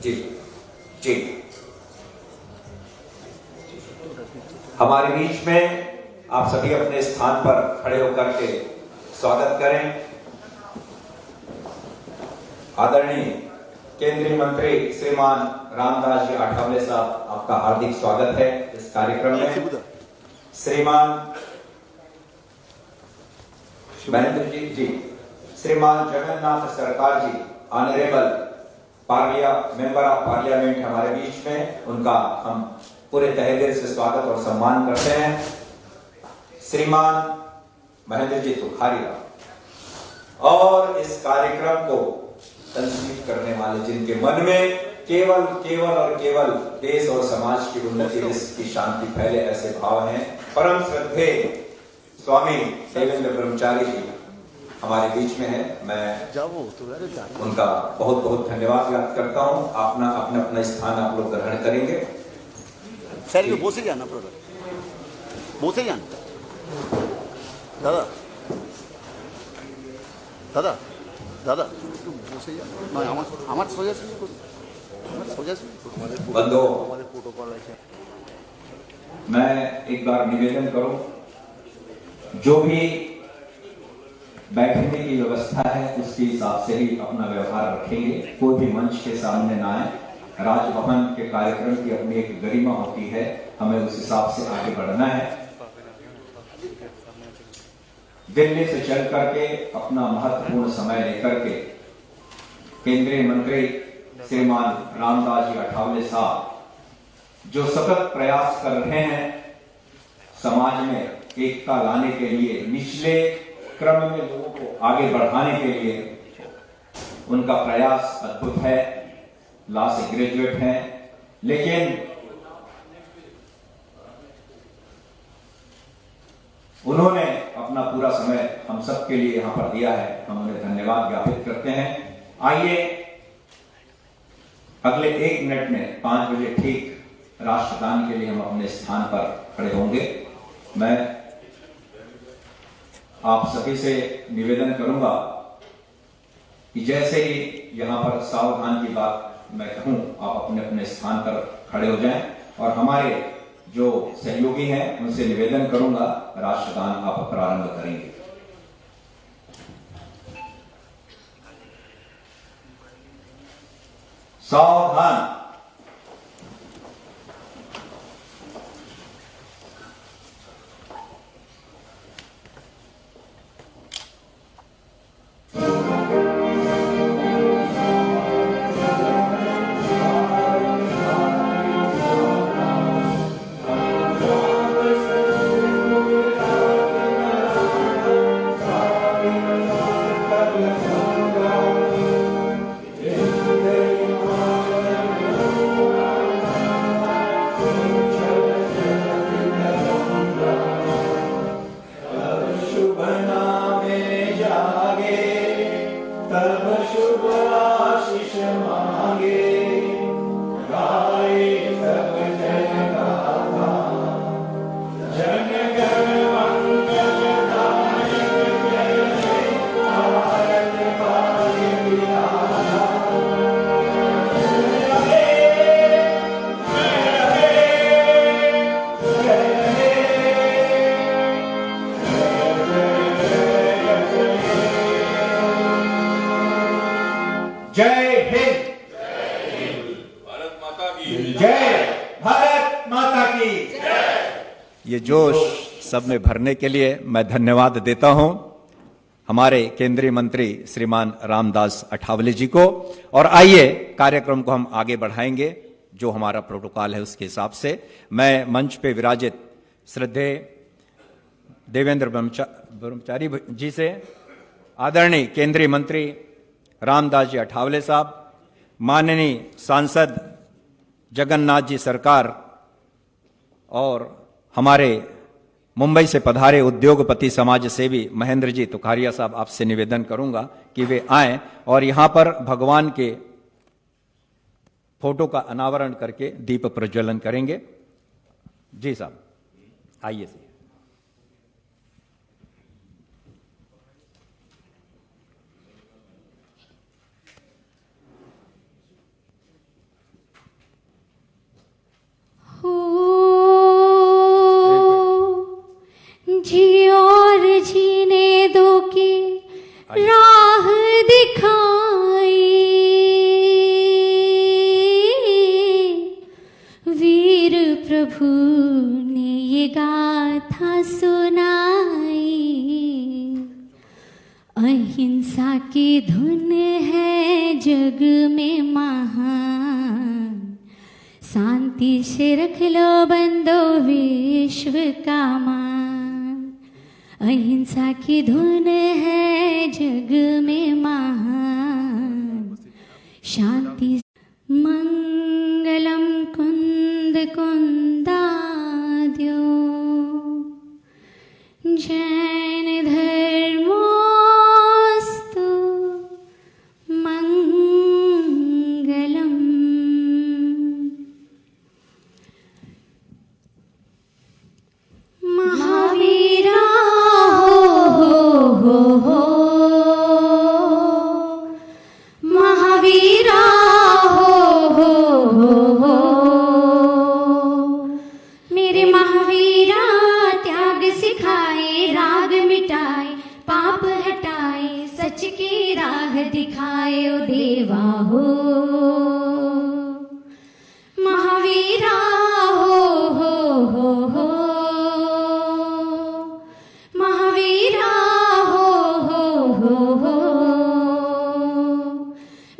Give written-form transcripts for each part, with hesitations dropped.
जी जी, हमारे बीच में आप सभी अपने स्थान पर खड़े होकर के स्वागत करें। आदरणीय केंद्रीय मंत्री श्रीमान रामदास जी आठवले साहब, आपका हार्दिक स्वागत है इस कार्यक्रम में। श्रीमान महेंद्र जी, श्रीमान जगन्नाथ सरकार जी, ऑनरेबल मेंबर ऑफ पार्लियामेंट हमारे बीच में, उनका हम पूरे तहे दिल से स्वागत और सम्मान करते हैं। श्रीमान महेंद्र जी तुखारिया, और इस कार्यक्रम को कंसीव करने वाले, जिनके मन में केवल और केवल देश और समाज की उन्नति, देश की शांति फैले, ऐसे भाव हैं, परम श्रद्धेय स्वामी देवेंद्र ब्रह्मचारी जी हमारे बीच में है। मैं उनका बहुत बहुत धन्यवाद व्यक्त करता हूं। अपना अपना स्थान आप लोग ग्रहण करेंगे। सर ये बोसे जाना बोसे जाना दादा दादा दादा बोसे जाना सोजा बंदो, मैं एक बार निवेदन करूं, जो भी बैठने की व्यवस्था है उसके हिसाब से ही अपना व्यवहार रखेंगे। कोई भी मंच के सामने ना आए। राजभवन के कार्यक्रम की अपनी एक गरिमा होती है, हमें उस हिसाब से आगे बढ़ना है। दिल्ली से चल करके अपना महत्वपूर्ण समय लेकर के केंद्रीय मंत्री श्रीमान रामदास जी आठवले साहब जो सतत प्रयास कर रहे हैं समाज में एकता लाने के लिए, निचले क्रम में लोगों को आगे बढ़ाने के लिए, उनका प्रयास अद्भुत है। लॉ से ग्रेजुएट हैं, लेकिन उन्होंने अपना पूरा समय हम सब के लिए यहां पर दिया है। हम उन्हें धन्यवाद ज्ञापित करते हैं। आइए अगले 1 मिनट में 5 बजे ठीक राष्ट्रगान के लिए हम अपने स्थान पर खड़े होंगे। मैं आप सभी से निवेदन करूंगा कि जैसे ही यहां पर सावधान की बात मैं कहूं, आप अपने अपने स्थान पर खड़े हो जाएं, और हमारे जो सहयोगी हैं उनसे निवेदन करूंगा, राष्ट्रगान आप प्रारंभ करेंगे। सावधान। ये जोश सब में भरने के लिए मैं धन्यवाद देता हूं हमारे केंद्रीय मंत्री श्रीमान रामदास आठवले जी को। और आइए कार्यक्रम को हम आगे बढ़ाएंगे, जो हमारा प्रोटोकॉल है उसके हिसाब से। मैं मंच पे विराजित श्रद्धेय देवेंद्र ब्रह्मचारी जी से आदरणीय केंद्रीय मंत्री रामदास जी आठवले साहब, माननीय सांसद जगन्नाथ जी सरकार, और हमारे मुंबई से पधारे उद्योगपति समाज सेवी महेंद्र जी तुखारिया साहब, आपसे निवेदन करूंगा कि वे आएं और यहां पर भगवान के फोटो का अनावरण करके दीप प्रज्वलन करेंगे। जी साहब, आइए। प्रभु ने ये गाथा सुनाई, अहिंसा की धुन है जग में महान, शांति से रख लो बंदो विश्व का मान। अहिंसा की धुन है जग में महान, शांति मंगलम कुंद कुंदाद्यो जैन धर्मोस्तु मंगलम। महावीरा हो महावीरा हो मेरे महावीरा, त्याग सिखाए राग मिटाए पाप हटाए सच की राह दिखाए ओ देवा हो। महावीरा हो महावीरा हो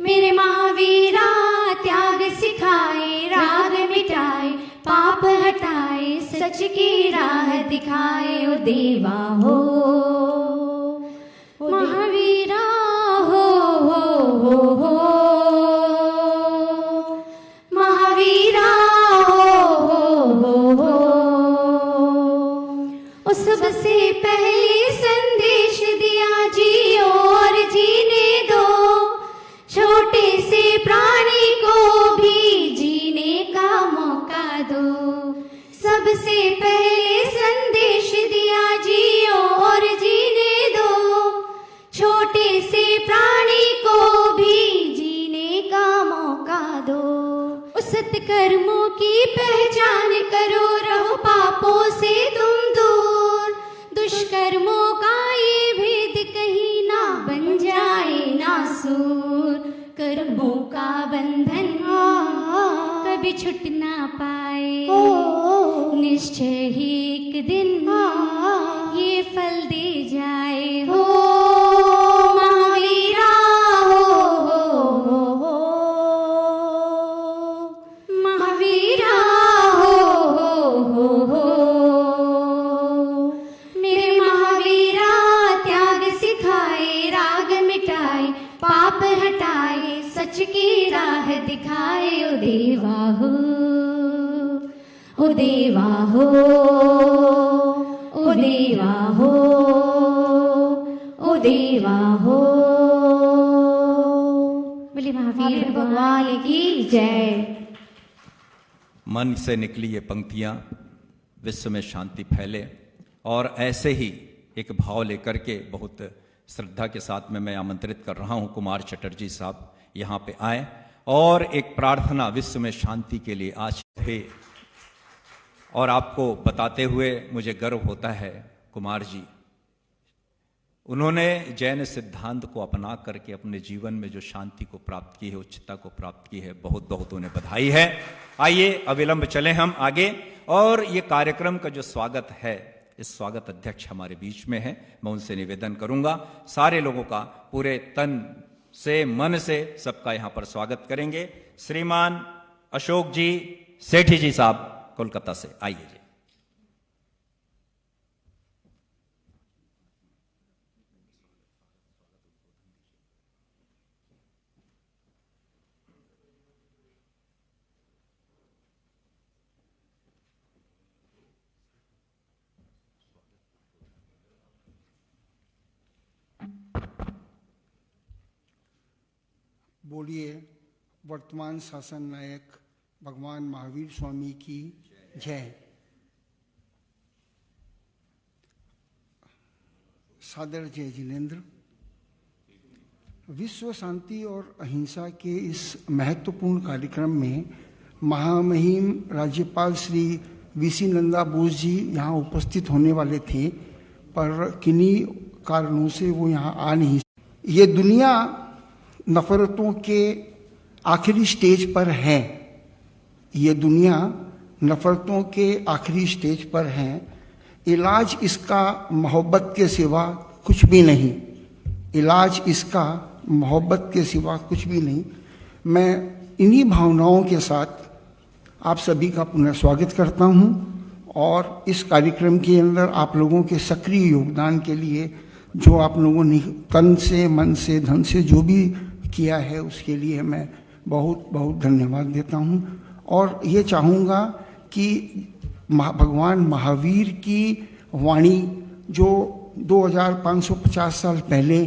मेरे महावीरा, त्याग सिखाए राग मिटाए पाप हटाए सच की राह दिखाए ओ देवा हो। महावीरा हो महावीरा हो सबसे पहले संदेश दिया जियो और जीने दो, छोटे से प्राणी को भी जीने का मौका दो। सबसे पहले संदेश दिया जियो और जीने दो, छोटे से प्राणी को भी जीने का मौका दो। सत्कर्मों की पहचान करो, रहो पापों से तुम दूर, दुष्कर्मों का ये भेद कहीं ना बन जाए नासूर। कर्मों का बंधन कभी छूट ना पाए, निश्चय ही एक दिन ये फल दे जाए हो। महावीरा हो महावीरा हो मेरे महावीरा, त्याग सिखाए राग मिटाए पाप हटाए सच की राह दिखाए ओ देवा हो। ओ देवा हो ओ देवा हो ओ देवा हो। बोले महावीर भगवान की जय। मन से निकली ये पंक्तियां विश्व में शांति फैले, और ऐसे ही एक भाव लेकर के बहुत श्रद्धा के साथ में मैं आमंत्रित कर रहा हूं कुमार चटर्जी साहब यहाँ पे आए और एक प्रार्थना विश्व में शांति के लिए आज थे। और आपको बताते हुए मुझे गर्व होता है, कुमार जी उन्होंने जैन सिद्धांत को अपना करके अपने जीवन में जो शांति को प्राप्त की है, उच्चता को प्राप्त की है, बहुत बहुत उन्हें बधाई है। आइए अविलंब चले हम आगे, और ये कार्यक्रम का जो स्वागत है, इस स्वागत अध्यक्ष हमारे बीच में है। मैं उनसे निवेदन करूंगा सारे लोगों का पूरे तन से मन से सबका यहां पर स्वागत करेंगे। श्रीमान अशोक जी सेठी जी साहब कोलकाता से, आइए जी। बोलिए वर्तमान शासन नायक भगवान महावीर स्वामी की जय। सादर जय जिनेन्द्र। विश्व शांति और अहिंसा के इस महत्वपूर्ण कार्यक्रम में महामहिम राज्यपाल श्री वीसी नंदा बोस जी यहाँ उपस्थित होने वाले थे, पर किन्हीं कारणों से वो यहाँ आ नहीं। ये दुनिया नफरतों के आखिरी स्टेज पर है। ये दुनिया नफ़रतों के आखिरी स्टेज पर हैं। इलाज इसका मोहब्बत के सिवा कुछ भी नहीं, इलाज इसका मोहब्बत के सिवा कुछ भी नहीं। मैं इन्हीं भावनाओं के साथ आप सभी का पुनः स्वागत करता हूं और इस कार्यक्रम के अंदर आप लोगों के सक्रिय योगदान के लिए, जो आप लोगों ने तन से, मन से, धन से जो भी किया है, उसके लिए मैं बहुत बहुत धन्यवाद देता हूं। और ये चाहूँगा कि भगवान महावीर की वाणी जो 2550 साल पहले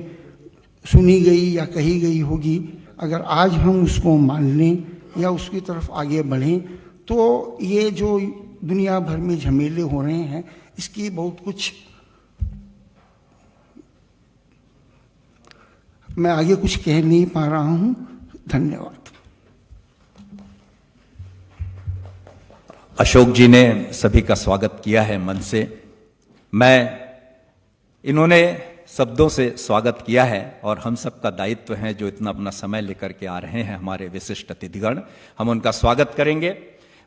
सुनी गई या कही गई होगी, अगर आज हम उसको मान लें या उसकी तरफ आगे बढ़ें तो ये जो दुनिया भर में झमेले हो रहे हैं, इसकी बहुत कुछ मैं आगे कुछ कह नहीं पा रहा हूं। धन्यवाद। अशोक जी ने सभी का स्वागत किया है मन से। इन्होंने शब्दों से स्वागत किया है और हम सब का दायित्व है, जो इतना अपना समय लेकर के आ रहे हैं हमारे विशिष्ट अतिथिगण, हम उनका स्वागत करेंगे।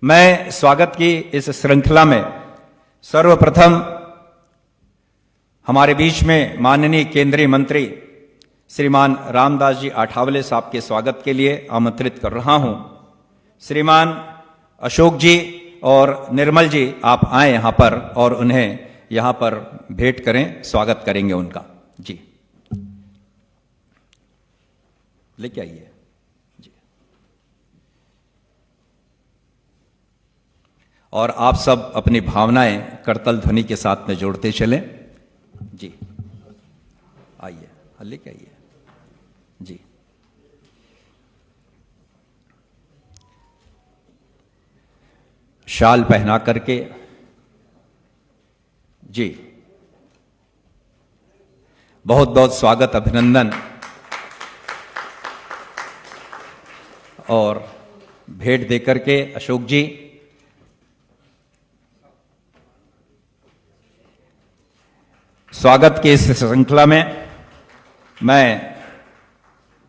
मैं स्वागत की इस श्रृंखला में सर्वप्रथम हमारे बीच में माननीय केंद्रीय मंत्री श्रीमान रामदास जी आठवले साहब के स्वागत के लिए आमंत्रित कर रहा हूं। श्रीमान अशोक जी और निर्मल जी आप आए यहां पर और उन्हें यहां पर भेंट करें, स्वागत करेंगे उनका। जी लेके आइए जी। और आप सब अपनी भावनाएं करतल ध्वनि के साथ में जोड़ते चलें। जी आइए, लेके आइए जी। शाल पहना करके जी बहुत बहुत स्वागत, अभिनंदन और भेंट देकर के अशोक जी स्वागत के इस श्रृंखला में मैं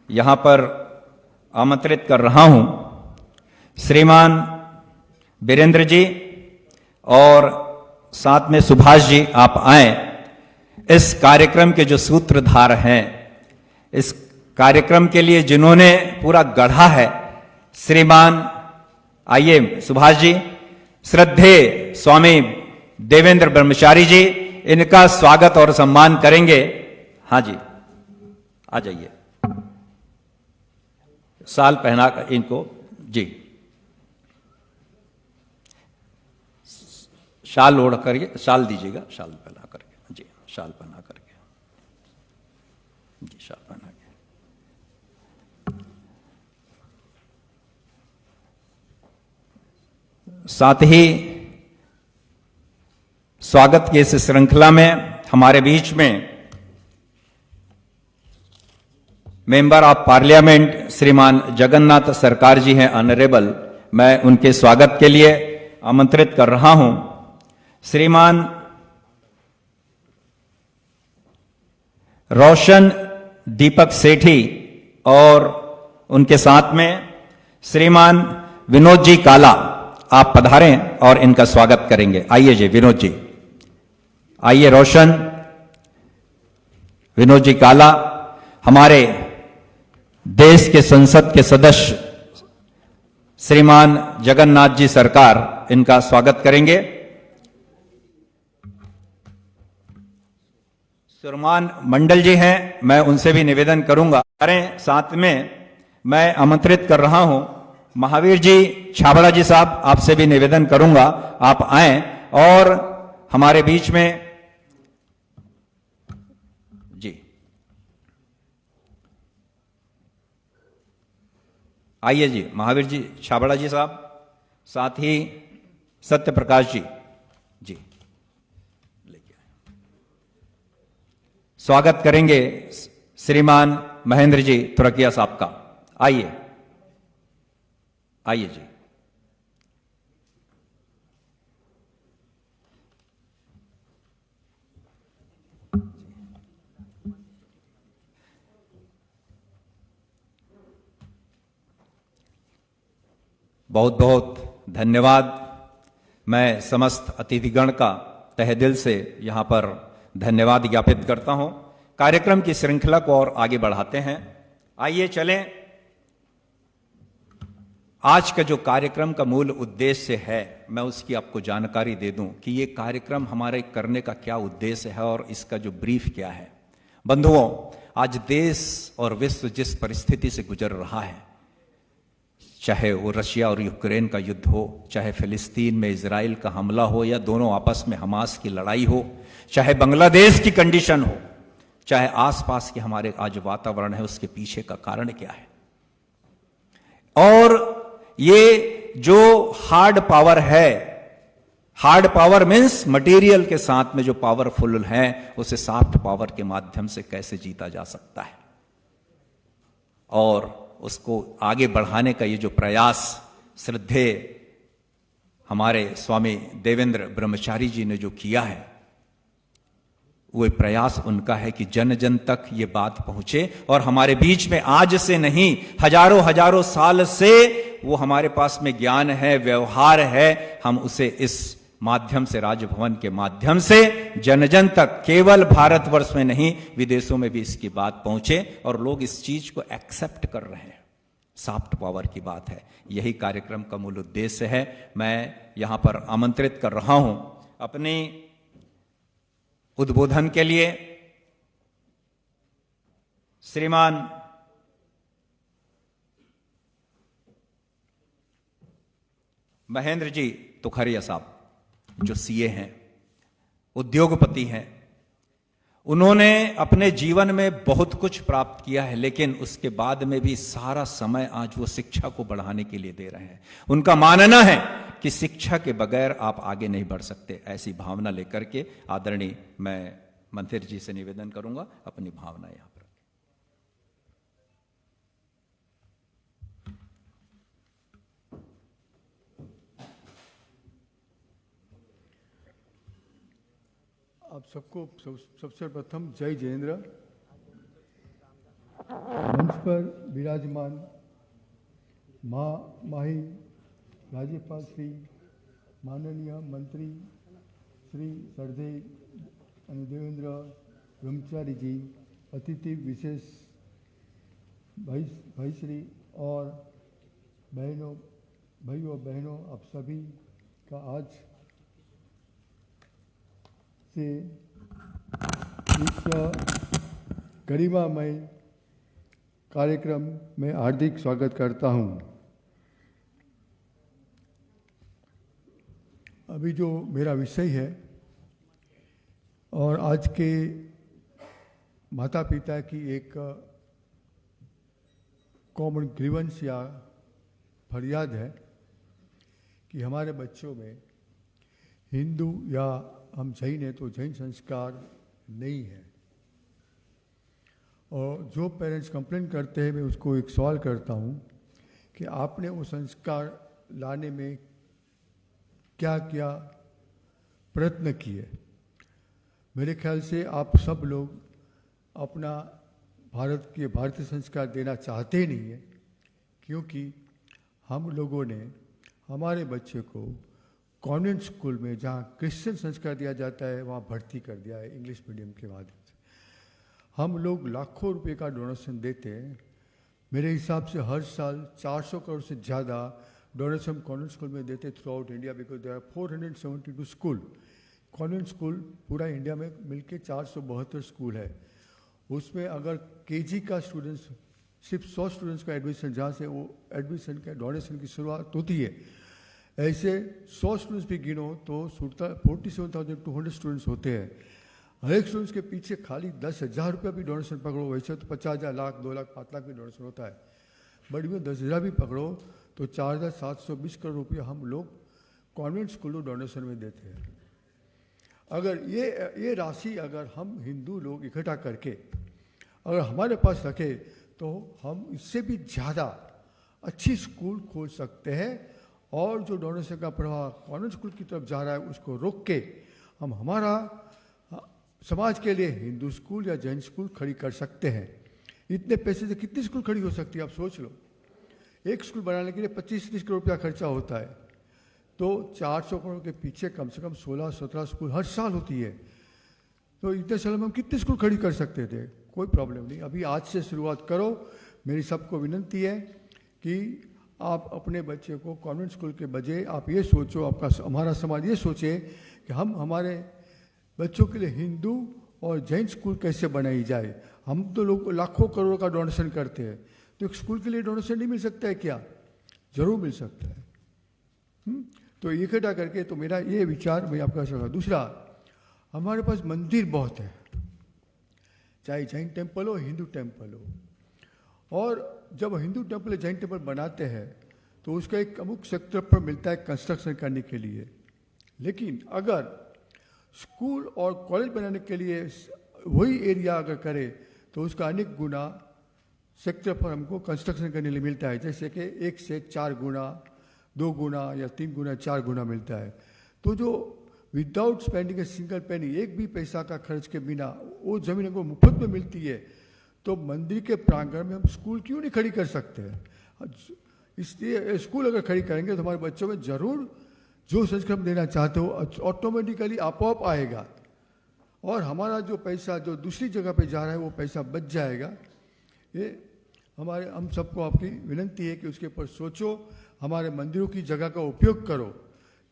यहां पर आमंत्रित कर रहा हूं श्रीमान वीरेंद्र जी और साथ में सुभाष जी, आप आए। इस कार्यक्रम के जो सूत्रधार हैं, इस कार्यक्रम के लिए जिन्होंने पूरा गढ़ा है, श्रीमान आइए सुभाष जी, श्रद्धेय स्वामी देवेंद्र ब्रह्मचारी जी, इनका स्वागत और सम्मान करेंगे। हाँ जी आ जाइए, शाल पहना कर इनको जी, शाल ओढ़ करके, शाल दीजिएगा, शाल पहना करके जी, शाल पहना करके जी, शाल पहना के साथ ही स्वागत की इस श्रृंखला में हमारे बीच में मेंबर ऑफ पार्लियामेंट श्रीमान जगन्नाथ सरकार जी हैं, ऑनरेबल। मैं उनके स्वागत के लिए आमंत्रित कर रहा हूं श्रीमान रोशन दीपक सेठी और उनके साथ में श्रीमान विनोद जी काला, आप पधारें और इनका स्वागत करेंगे। आइए जी विनोद जी, आइए रोशन, विनोद जी काला हमारे देश के संसद के सदस्य श्रीमान जगन्नाथ जी सरकार, इनका स्वागत करेंगे। सुरमान मंडल जी हैं, मैं उनसे भी निवेदन करूंगा। साथ में मैं आमंत्रित कर रहा हूं महावीर जी छाबड़ा जी साहब, आपसे भी निवेदन करूंगा आप आए और हमारे बीच में जी आइए जी, महावीर जी छाबड़ा जी साहब, साथ ही सत्य प्रकाश जी जी लेके आए। स्वागत करेंगे श्रीमान महेंद्र जी तुरकिया साहब का। आइए आइए जी। बहुत बहुत धन्यवाद मैं समस्त अतिथिगण का तहे दिल से यहां पर धन्यवाद ज्ञापित करता हूं। कार्यक्रम की श्रृंखला को और आगे बढ़ाते हैं। आइए चलें, आज का जो कार्यक्रम का मूल उद्देश्य है मैं उसकी आपको जानकारी दे दूं कि ये कार्यक्रम हमारे करने का क्या उद्देश्य है और इसका जो ब्रीफ क्या है। बंधुओं, आज देश और विश्व जिस परिस्थिति से गुजर रहा है, चाहे वो रशिया और यूक्रेन का युद्ध हो, चाहे फिलिस्तीन में इजराइल का हमला हो, या दोनों आपस में हमास की लड़ाई हो, चाहे बांग्लादेश की कंडीशन हो, चाहे आसपास के हमारे आज वातावरण है, उसके पीछे का कारण क्या है। और ये जो हार्ड पावर है, हार्ड पावर मीन्स मटेरियल के साथ में जो पावरफुल है, उसे सॉफ्ट पावर के माध्यम से कैसे जीता जा सकता है, और उसको आगे बढ़ाने का ये जो प्रयास श्रद्धेय हमारे स्वामी देवेंद्र ब्रह्मचारी जी ने जो किया है, वो प्रयास उनका है कि जन जन तक ये बात पहुंचे। और हमारे बीच में आज से नहीं, हजारों हजारों साल से वो हमारे पास में ज्ञान है, व्यवहार है, हम उसे इस माध्यम से, राजभवन के माध्यम से जन जन तक, केवल भारतवर्ष में नहीं विदेशों में भी इसकी बात पहुंचे और लोग इस चीज को एक्सेप्ट कर रहे हैं। सॉफ्ट पावर की बात है, यही कार्यक्रम का मूल उद्देश्य है। मैं यहां पर आमंत्रित कर रहा हूं अपने उद्बोधन के लिए श्रीमान महेंद्र जी तुखरिया साहब, जो सीए हैं, उद्योगपति हैं। उन्होंने अपने जीवन में बहुत कुछ प्राप्त किया है, लेकिन उसके बाद में भी सारा समय आज वो शिक्षा को बढ़ाने के लिए दे रहे हैं। उनका मानना है कि शिक्षा के बगैर आप आगे नहीं बढ़ सकते। ऐसी भावना लेकर के आदरणीय मैं मंत्री जी से निवेदन करूंगा अपनी भावना यहां पर। आप सबको सबसे प्रथम जय जयेंद्र। मंच पर विराजमान माही राज्यपाल श्री माननीय मंत्री श्री श्रद्धेय देवेंद्र ब्रह्मचारी जी, अतिथि विशेष भाई श्री और भाइयों बहनों, आप सभी का आज से इस गरिमामय कार्यक्रम में हार्दिक स्वागत करता हूं। अभी जो मेरा विषय है और आज के माता पिता की एक कॉमन ग्रीवेंस या फरियाद है कि हमारे बच्चों में हिंदू या हम जैन है तो जैन संस्कार नहीं है। और जो पेरेंट्स कंप्लेन करते हैं, मैं उसको एक सवाल करता हूँ कि आपने वो संस्कार लाने में क्या क्या प्रयत्न किए। मेरे ख्याल से आप सब लोग अपना भारतीय संस्कार देना चाहते नहीं है, क्योंकि हम लोगों ने हमारे बच्चे को कॉन्वेंट स्कूल में जहाँ क्रिश्चियन संस्कार दिया जाता है वहाँ भर्ती कर दिया है इंग्लिश मीडियम के माध्यम से। हम लोग लाखों रुपए का डोनेशन देते हैं। मेरे हिसाब से हर साल 400 करोड़ से ज़्यादा डोनेशन कॉन्वेंट स्कूल में देते throughout India, because there are 472 school. Convent school पूरा इंडिया में मिलके 472 स्कूल है। उसमें अगर केजी का स्टूडेंट्स, सिर्फ 100 स्टूडेंट्स का एडमिशन, जहाँ से वो एडमिशन का डोनेशन की शुरुआत होती है, ऐसे 100 स्टूडेंट्स भी गिनो तो 47,200 स्टूडेंट्स होते हैं। हर एक स्टूडेंट्स के पीछे खाली 10,000 रुपया भी डोनेशन पकड़ो, वैसे तो 50,000, लाख, 2 लाख, 5 लाख भी डोनेशन होता है, बट में 10,000 भी पकड़ो तो 4,720 करोड़ रुपया हम लोग कॉन्वेंट स्कूल को डोनेशन में देते हैं। अगर ये राशि अगर हम हिंदू लोग इकट्ठा करके अगर हमारे पास रखे तो हम इससे भी ज़्यादा अच्छी स्कूल खोल सकते हैं, और जो डोनेशन का प्रवाह कॉन्वेंट स्कूल की तरफ जा रहा है उसको रोक के हम हमारा समाज के लिए हिंदू स्कूल या जैन स्कूल खड़ी कर सकते हैं। इतने पैसे से कितनी स्कूल खड़ी हो सकती है, आप सोच लो। एक स्कूल बनाने के लिए 25-30 करोड़ रुपया खर्चा होता है, तो 400 करोड़ के पीछे कम से कम 16-17 स्कूल हर साल होती है। तो इतने साल में हम कितने स्कूल खड़ी कर सकते थे? कोई प्रॉब्लम नहीं, अभी आज से शुरुआत करो। मेरी सबको विनंती है कि आप अपने बच्चे को कॉन्वेंट स्कूल के बजाय आप ये सोचो, हमारा समाज ये सोचे कि हम हमारे बच्चों के लिए हिंदू और जैन स्कूल कैसे बनाई जाए। हम तो लोग लाखों करोड़ों का डोनेशन करते हैं, तो एक स्कूल के लिए डोनेशन नहीं मिल सकता है क्या? जरूर मिल सकता है। तो इकट्ठा करके, तो मेरा ये विचार मैं आपका सकता। दूसरा, हमारे पास मंदिर बहुत है, चाहे जैन टेम्पल हो हिंदू टेम्पल हो, और जब हिंदू टेम्पल जैन टेम्पल बनाते हैं तो उसका एक अमुक सेक्टर पर मिलता है कंस्ट्रक्शन करने के लिए। लेकिन अगर स्कूल और कॉलेज बनाने के लिए वही एरिया अगर करे तो उसका अनेक गुना सेक्टर पर हमको कंस्ट्रक्शन करने के लिए मिलता है, जैसे कि 1 से 4 गुना, 2 गुना या 3 गुना, 4 गुना मिलता है। तो जो without spending a single penny, एक भी पैसा का खर्च के बिना वो जमीन हमको मुफ्त में मिलती है, तो मंदिर के प्रांगण में हम स्कूल क्यों नहीं खड़ी कर सकते हैं? इसलिए स्कूल अगर खड़ी करेंगे तो हमारे बच्चों में जरूर जो संस्कार हम देना चाहते हो ऑटोमेटिकली आपो आएगा, और हमारा जो पैसा जो दूसरी जगह पे जा रहा है वो पैसा बच जाएगा। ये हम सबको आपकी विनंती है कि उसके ऊपर सोचो, हमारे मंदिरों की जगह का उपयोग करो।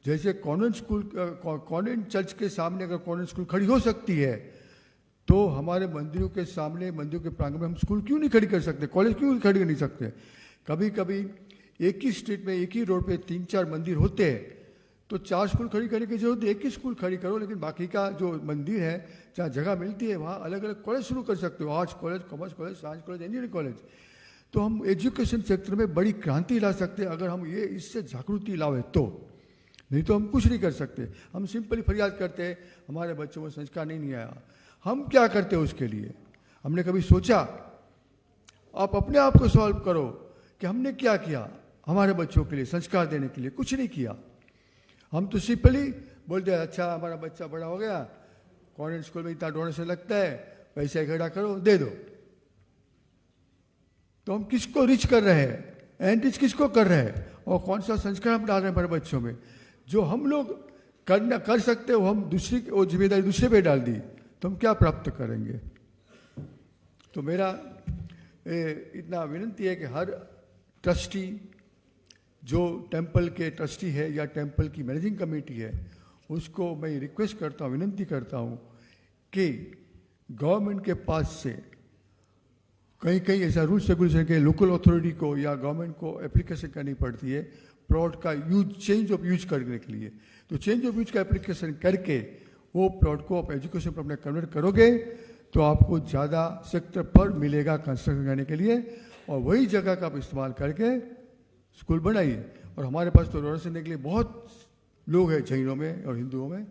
जैसे कॉन्वेंट स्कूल, कॉन्वेंट चर्च के सामने अगर कॉन्वेंट स्कूल खड़ी हो सकती है, तो हमारे मंदिरों के सामने, मंदिरों के प्रांगण में हम स्कूल क्यों नहीं खड़ी कर सकते? कॉलेज क्यों खड़ी नहीं सकते? कभी कभी एक ही स्ट्रीट में, एक ही रोड पे 3-4 मंदिर होते हैं, तो 4 स्कूल खड़ी करने की जरूरत है। एक ही स्कूल खड़ी करो, लेकिन बाकी का जो मंदिर है, जहाँ जगह मिलती है वहाँ अलग अलग कॉलेज शुरू कर सकते हो। Arts college, commerce college, science college, engineering college. तो हम एजुकेशन सेक्टर में बड़ी क्रांति ला सकते हैं अगर हम ये इससे जागृति लावे तो, नहीं तो हम कुछ नहीं कर सकते। हम सिंपली फरियाद करते हैं हमारे बच्चों में संस्कार नहीं आया। हम क्या करते हैं उसके लिए? हमने कभी सोचा? आप अपने आप को सॉल्व करो कि हमने क्या किया हमारे बच्चों के लिए संस्कार देने के लिए? कुछ नहीं किया। हम तो सिंपली बोलते हैं अच्छा हमारा बच्चा बड़ा हो गया, कॉन्वेंट स्कूल में इतना डोनेशन लगता है, पैसा इकट्ठा करो दे दो। तो हम किसको रिच कर रहे हैं? एनरिच किसको कर रहे हैं? और कौन सा संस्कार हम डाल रहे हैं हमारे बच्चों में? जो हम लोग कर सकते हो, हम दूसरी वो जिम्मेदारी दूसरे पे डाल दी, तो हम क्या प्राप्त करेंगे? तो मेरा इतना विनंती है कि हर ट्रस्टी, जो टेंपल के ट्रस्टी है या टेंपल की मैनेजिंग कमेटी है, उसको मैं रिक्वेस्ट करता हूँ, विनंती करता हूँ कि गवर्नमेंट के पास से कहीं कहीं ऐसा रूल्स रेगुलेशन के लोकल अथॉरिटी को या गवर्नमेंट को एप्लीकेशन करनी पड़ती है प्लॉट का यूज, चेंज ऑफ यूज करने के लिए। तो चेंज ऑफ यूज का एप्लीकेशन करके वो प्लॉट को आप एजुकेशन पर अपने कन्वर्ट करोगे तो आपको ज़्यादा सेक्टर पर मिलेगा कंस्ट्रक्शन करने के लिए, और वही जगह का आप इस्तेमाल करके स्कूल बनाइए। और हमारे पास तो डोनेशन देने के लिए बहुत लोग हैं जैनों में और हिंदुओं में,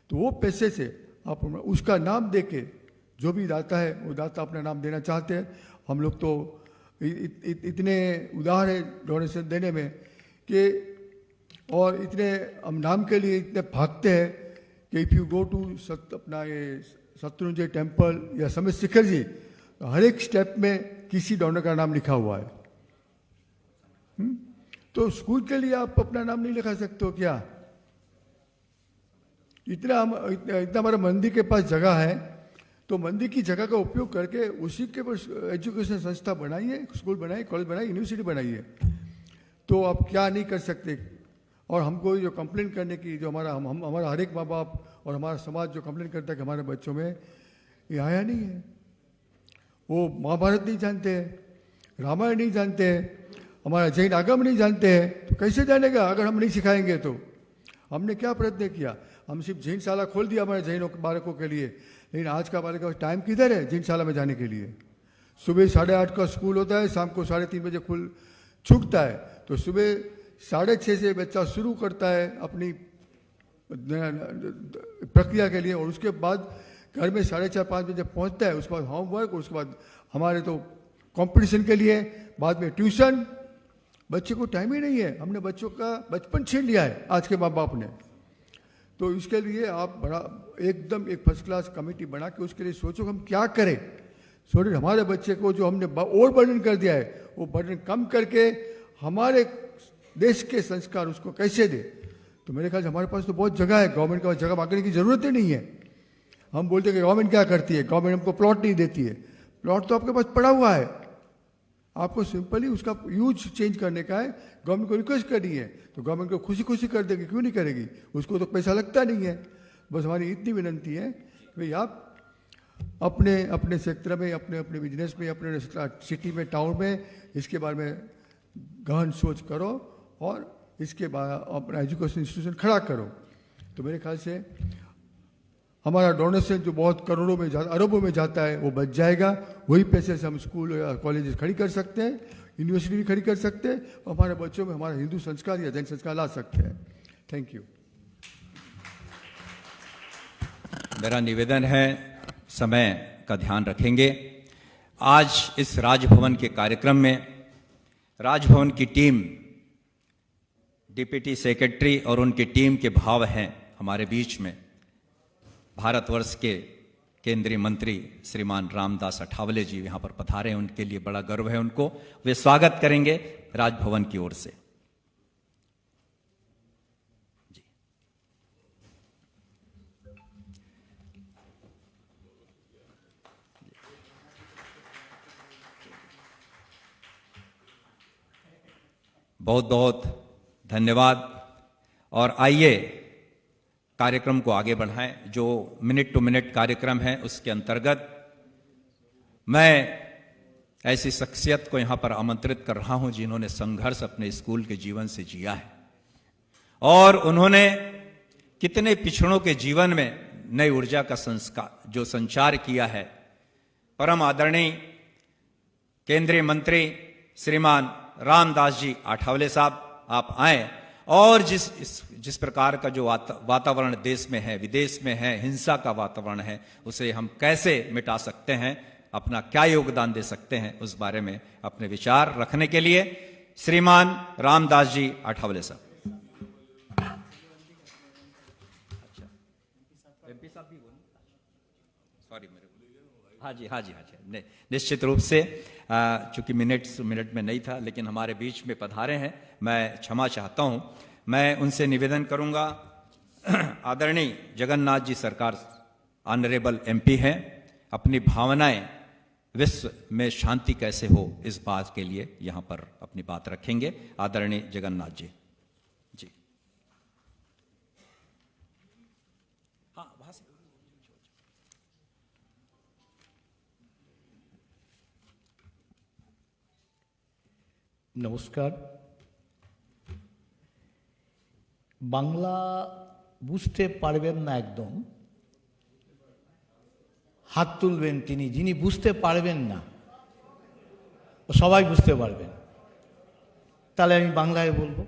तो वो पैसे से आप उसका नाम दे के, जो भी दाता है वो दाता अपना नाम देना चाहते हैं। हम लोग तो इतने उदार है डोनेशन देने में कि, और इतने हम नाम के लिए इतने भागते हैं कि इफ़ यू गो टू अपना ये शत्रुंजय टेम्पल या समित शिखर जी, हर एक स्टेप में किसी डोनर का नाम लिखा हुआ है। तो स्कूल के लिए आप अपना नाम नहीं लिखा सकते हो क्या? इतना हमारा मंदिर के पास जगह है, तो मंदिर की जगह का उपयोग करके उसी के पर एजुकेशन संस्था बनाइए, स्कूल बनाइए, कॉलेज बनाइए, यूनिवर्सिटी बनाइए। तो आप क्या नहीं कर सकते? और हमको जो कंप्लेंट करने की, जो हमारा हर एक माँ बाप और हमारा समाज जो कंप्लेंट करता है कि हमारे बच्चों में ये आया नहीं है, वो महाभारत नहीं जानते हैं, रामायण नहीं जानते हैं, हमारा जैन आगम नहीं जानते हैं, तो कैसे जानेगा अगर हम नहीं सिखाएंगे? तो हमने क्या प्रयत्न किया? हम सिर्फ जैन शाला खोल दिया हमारे जैनों बालकों के लिए, लेकिन आज का बालक का टाइम किधर है जैन शाला में जाने के लिए? सुबह 8:30 का स्कूल होता है, शाम को 3:30 बजे छूटता है। तो सुबह 6:30 से बच्चा शुरू करता है अपनी प्रक्रिया के लिए, और उसके बाद घर में 4:30-5 बजे पहुंचता है। उसके बाद होमवर्क, उसके बाद हमारे तो कंपटीशन के लिए, बाद में ट्यूशन। बच्चे को टाइम ही नहीं है। हमने बच्चों का बचपन छीन लिया है आज के माँ बाप ने। तो इसके लिए आप बड़ा एकदम एक फर्स्ट क्लास कमेटी बना के उसके लिए सोचो हम क्या करें, सो हमारे बच्चे को जो हमने और बर्डन कर दिया है वो बर्डन कम करके हमारे देश के संस्कार उसको कैसे दे। तो मेरे ख्याल से हमारे पास तो बहुत जगह है, गवर्नमेंट के पास जगह मांगने की ज़रूरत ही नहीं है। हम बोलते हैं कि गवर्नमेंट क्या करती है, गवर्नमेंट हमको प्लॉट नहीं देती है। प्लॉट तो आपके पास पड़ा हुआ है, आपको सिंपली उसका यूज चेंज करने का है, गवर्नमेंट को रिक्वेस्ट करनी है, तो गवर्नमेंट को खुशी खुशी कर देगी, क्यों नहीं करेगी, उसको तो पैसा लगता नहीं है। बस हमारी इतनी विनंती है कि भाई आप अपने अपने सेक्टर में, अपने अपने बिजनेस में, अपने सिटी में, टाउन में इसके बारे में गहन सोच करो और इसके बाद अपना एजुकेशन इंस्टीट्यूशन खड़ा करो। तो मेरे ख्याल से हमारा डोनेशन जो बहुत करोड़ों में अरबों में जाता है वो बच जाएगा। वही पैसे से हम स्कूल या कॉलेजेस खड़ी कर सकते हैं, यूनिवर्सिटी भी खड़ी कर सकते हैं और हमारे बच्चों में हमारा हिंदू संस्कार या जैन संस्कार ला सकते हैं। Thank you. मेरा निवेदन है, समय का ध्यान रखेंगे। आज इस राजभवन के कार्यक्रम में राजभवन की टीम, डिप्टी सेक्रेटरी और उनकी टीम के भाव हैं हमारे बीच में। भारतवर्ष के केंद्रीय मंत्री श्रीमान रामदास अठावले जी यहाँ पर पधारे हैं, उनके लिए बड़ा गर्व है उनको। वे स्वागत करेंगे राजभवन की ओर से। जी। बहुत बहुत धन्यवाद। और आइए कार्यक्रम को आगे बढ़ाएं। जो मिनट टू मिनट कार्यक्रम है उसके अंतर्गत मैं ऐसी शख्सियत को यहां पर आमंत्रित कर रहा हूं जिन्होंने संघर्ष अपने स्कूल के जीवन से जिया है और उन्होंने कितने पिछड़ों के जीवन में नई ऊर्जा का संचार किया है। परम आदरणीय केंद्रीय मंत्री श्रीमान रामदास जी आठवले साहब, आप आए और जिस प्रकार का जो वातावरण देश में है, विदेश में है, हिंसा का वातावरण है, उसे हम कैसे मिटा सकते हैं, अपना क्या योगदान दे सकते हैं, उस बारे में अपने विचार रखने के लिए श्रीमान रामदास जी आठवले साहब। अच्छा, एमपी साहब भी बोलो। सॉरी, मेरे को हाँ जी, निश्चित रूप से चूंकि मिनट में नहीं था, लेकिन हमारे बीच में पधारे हैं, मैं क्षमा चाहता हूं। मैं उनसे निवेदन करूंगा, आदरणीय जगन्नाथ जी सरकार ऑनरेबल एमपी हैं, अपनी भावनाएं विश्व में शांति कैसे हो इस बात के लिए यहां पर अपनी बात रखेंगे। आदरणीय जगन्नाथ जी। जी हाँ, वहां से। নমস্কার। বাংলা বুঝতে পারবেন না একদম, হাত তুলবেন যিনি বুঝতে পারবেন না, সবাই বুঝতে পারবেন, তাহলে আমি বাংলায় বলবো,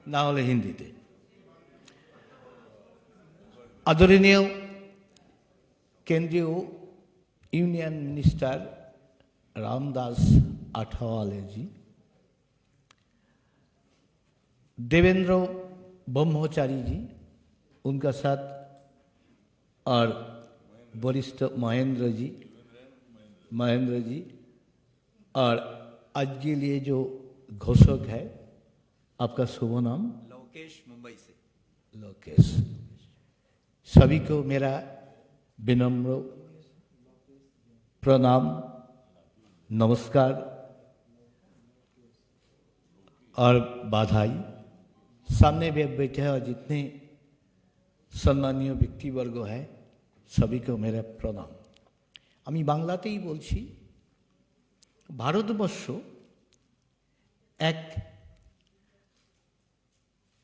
না হলে হিন্দিতে। আদরণীয় কেন্দ্রীয় ইউনিয়ন मिनिस्टर रामदास अठावले जी, देवेंद्र ब्रह्मचारी जी, उनका साथ, और वरिष्ठ महेंद्र जी, और आज के लिए जो घोषक है, आपका शुभ नाम? लोकेश, मुंबई से। लोकेश। सभी को मेरा विनम्र प्रणाम, नमस्कार और बधाई। सामने भी बैठे और जितने सम्मानीय व्यक्तिवर्ग है सभी को मेरा प्रणाम। আমি বাংলাতেই বলছি। ভারতবর্ষ এক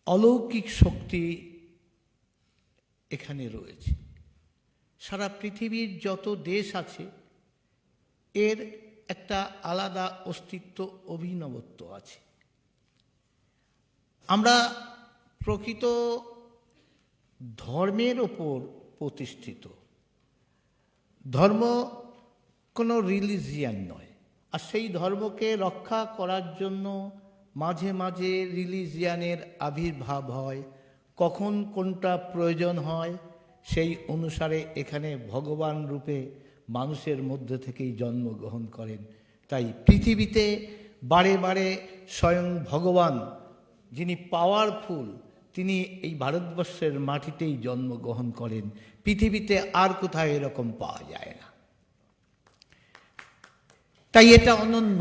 অলৌকিক শক্তি এখানে রয়েছে। সারা পৃথিবীর যত দেশ আছে এর একটা আলাদা অস্তিত্ব, অভিনবত্ব আছে। আমরা প্রকৃত ধর্মের ওপর প্রতিষ্ঠিত। ধর্ম কোনো রিলিজিয়ান নয়, আর সেই ধর্মকে রক্ষা করার জন্য মাঝে মাঝে রিলিজিয়ানের আবির্ভাব হয়। কখন কোনটা প্রয়োজন হয় সেই অনুসারে এখানে ভগবান রূপে মানুষের মধ্যে থেকেই জন্মগ্রহণ করেন। তাই পৃথিবীতে বারে বারে স্বয়ং ভগবান, যিনি পাওয়ারফুল, তিনি এই ভারতবর্ষের মাটিতেই জন্মগ্রহণ করেন, পৃথিবীতে আর কোথাও এরকম পাওয়া যায় না। তাই এটা অনন্য।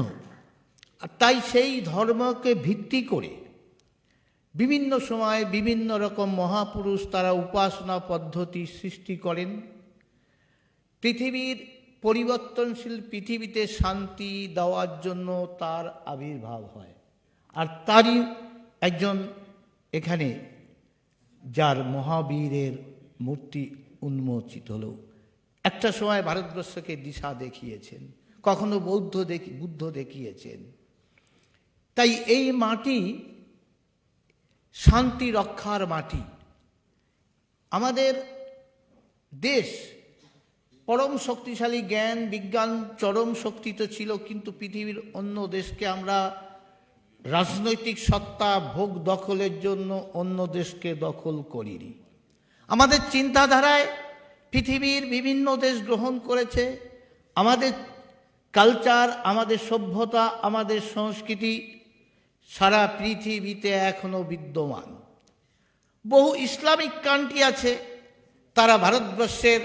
আর তাই সেই ধর্মকে ভিত্তি করে বিভিন্ন সময় বিভিন্ন রকম মহাপুরুষ তারা উপাসনা পদ্ধতি সৃষ্টি করেন। পৃথিবীর পরিবর্তনশীল পৃথিবীতে শান্তি দেওয়ার জন্য তার আবির্ভাব হয়। আর তারই একজন এখানে যার মহাবীরের মূর্তি উন্মোচিত হলো, একটা সময় ভারতবর্ষকে দিশা দেখিয়েছেন, কখনো বুদ্ধ দেখিয়েছেন। তাই এই মাটি শান্তি রক্ষার মাটি। আমাদের দেশ পরম শক্তিশালী, জ্ঞান বিজ্ঞান চরম শক্তি তো ছিল, কিন্তু পৃথিবীর অন্য দেশকে আমরা রাজনৈতিক সত্তা ভোগ দখলের জন্য অন্য দেশকে দখল করিনি। আমাদের চিন্তাধারায় পৃথিবীর বিভিন্ন দেশ গ্রহণ করেছে। আমাদের কালচার, আমাদের সভ্যতা, আমাদের সংস্কৃতি সারা পৃথিবীতে এখনো বিদ্যমান। বহু ইসলামিক কান্ট্রি আছে, তারা ভারতবর্ষের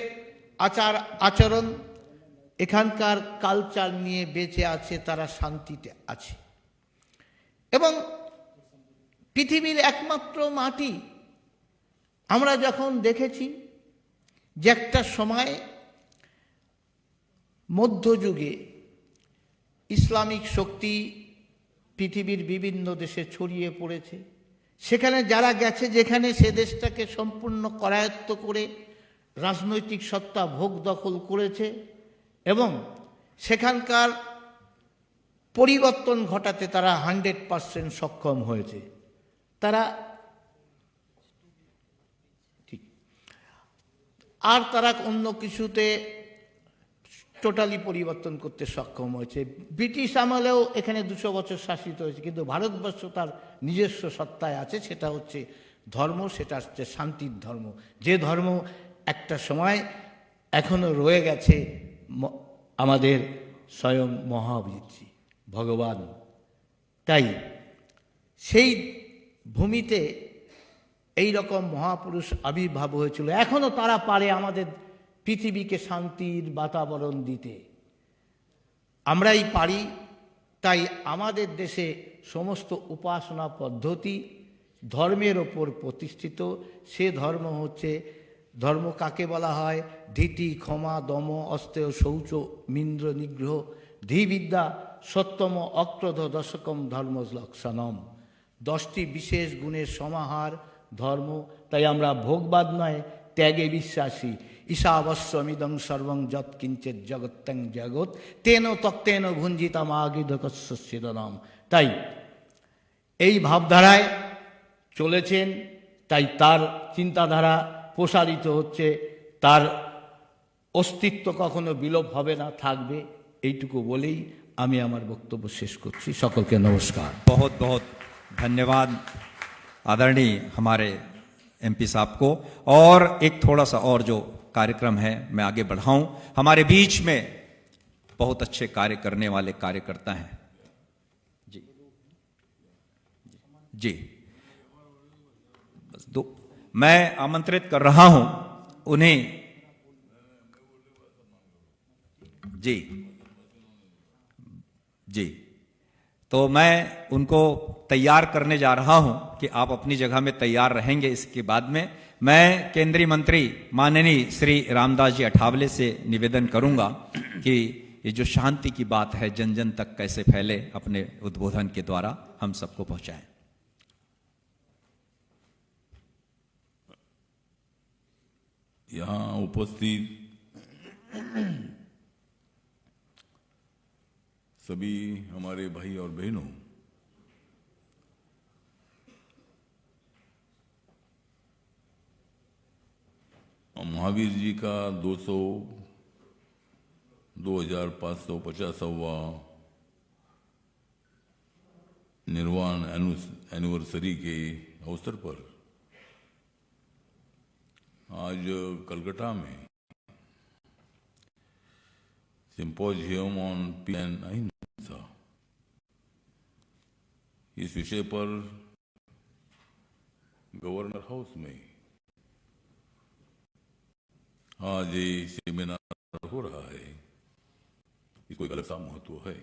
আচার আচরণ, এখানকার কালচার নিয়ে বেঁচে আছে, তারা শান্তিতে আছে। এবং পৃথিবীর একমাত্র মাটি আমরা যখন দেখেছি যে একটা সময় মধ্যযুগে ইসলামিক শক্তি পৃথিবীর বিভিন্ন দেশে ছড়িয়ে পড়েছে, সেখানে যারা গেছে, যেখানে সে দেশটাকে সম্পূর্ণ করায়ত্ত করে রাজনৈতিক সত্তা ভোগ দখল করেছে এবং সেখানকার পরিবর্তন ঘটাতে তারা 100% সক্ষম হয়েছে। তারা ঠিক, আর তারা অন্য কিছুতে টোটালি পরিবর্তন করতে সক্ষম হয়েছে। ব্রিটিশ আমলেও এখানে 200 বছর শাসিত হয়েছে, কিন্তু ভারতবর্ষ তার নিজস্ব সত্তায় আছে। সেটা হচ্ছে ধর্ম, সেটা হচ্ছে শান্তির ধর্ম, যে ধর্ম একটা সময় এখনো রয়ে গেছে আমাদের স্বয়ং মহাবীরজি ভগবান। তাই সেই ভূমিতে এই রকম মহাপুরুষ আবির্ভাব হয়েছিল। এখনো তারা পারে আমাদের পৃথিবীকে শান্তির বাতাবরণ দিতে। আমরাই পারি। তাই আমাদের দেশে সমস্ত উপাসনা পদ্ধতি ধর্মের ওপর প্রতিষ্ঠিত। সে ধর্ম হচ্ছে, ধর্ম কাকে বলা হয়? ধীতি, ক্ষমা, দম, অস্তেয়, শৌচ, মিন্দ্র, নিগ্রহ, ধীবিদ্যা, সত্যম, অক্রোধ, দশকম ধর্ম লক্ষণম। 10টি বিশেষ গুণের সমাহার ধর্ম। তাই আমরা ভোগবাদ নয়, ত্যাগে বিশ্বাসী। ঈশাবস্যমিদং সর্বং যৎ কিঞ্চিৎ জগত্যাং জগৎ তেন তক্তেন ভুঞ্জিতাম আগিদকস্যদনম। তাই এই ভাবধারায় চলেছেন, তাই তার চিন্তাধারা প্রসারিত হচ্ছে, তার অস্তিত্ব কখনো বিলোপ হবে না, থাকবে। এইটুকু বলেই আমি আমার বক্তব্য শেষ করছি। সকলকে নমস্কার। बहुत बहुत धन्यवाद आदरणीय हमारे एमपी साहब को। और एक थोड़ा सा और जो कार्यक्रम है मैं आगे बढ़ाऊं। हमारे बीच में बहुत अच्छे कार्य करने वाले कार्यकर्ता हैं। जी जी, बस दो मैं आमंत्रित कर रहा हूं उन्हें। जी जी, तो मैं उनको तैयार करने जा रहा हूं कि आप अपनी जगह में तैयार रहेंगे। इसके बाद में मैं केंद्रीय मंत्री माननीय श्री रामदास जी अठावले से निवेदन करूंगा कि ये जो शांति की बात है जन जन तक कैसे फैले, अपने उद्बोधन के द्वारा हम सबको पहुंचाएं। यहाँ उपस्थित सभी हमारे भाई और बहनों, महावीर जी का 2550वां निर्वाण एनिवर्सरी के अवसर पर आज कलकत्ता में सिंपोजियम ऑन पीस एंड अहिंसा इस विषय पर गवर्नर हाउस में आज ये सेमिनार हो रहा है, इसको एक अलग सा महत्व है।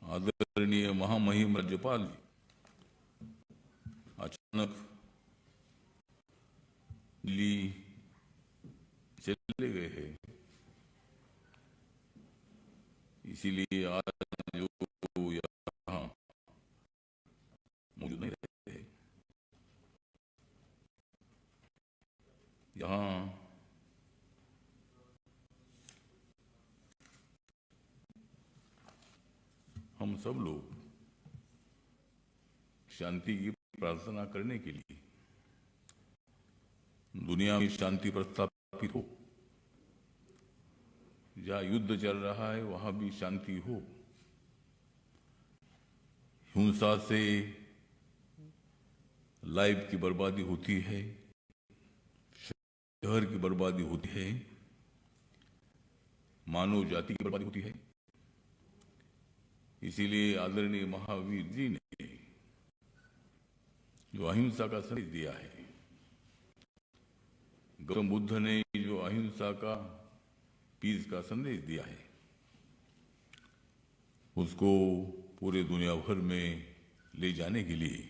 आदरणीय महामहिम राज्यपाल जी अचानक दिल्ली चले गए हैं, इसीलिए आज जो यहाँ मौजूद नहीं रहे। यहाँ हम सब लोग शांति की प्रार्थना करने के लिए, दुनिया में शांति प्रस्थापित हो, जहाँ युद्ध चल रहा है वहां भी शांति हो, हिंसा से लाइफ की बर्बादी होती है, शहर की बर्बादी होती है, मानव जाति की बर्बादी होती है। इसीलिए आदरणीय महावीर जी ने जो अहिंसा का संदेश दिया है, गौतम बुद्ध ने जो अहिंसा का, पीस का संदेश दिया है, उसको पूरे दुनिया भर में ले जाने के लिए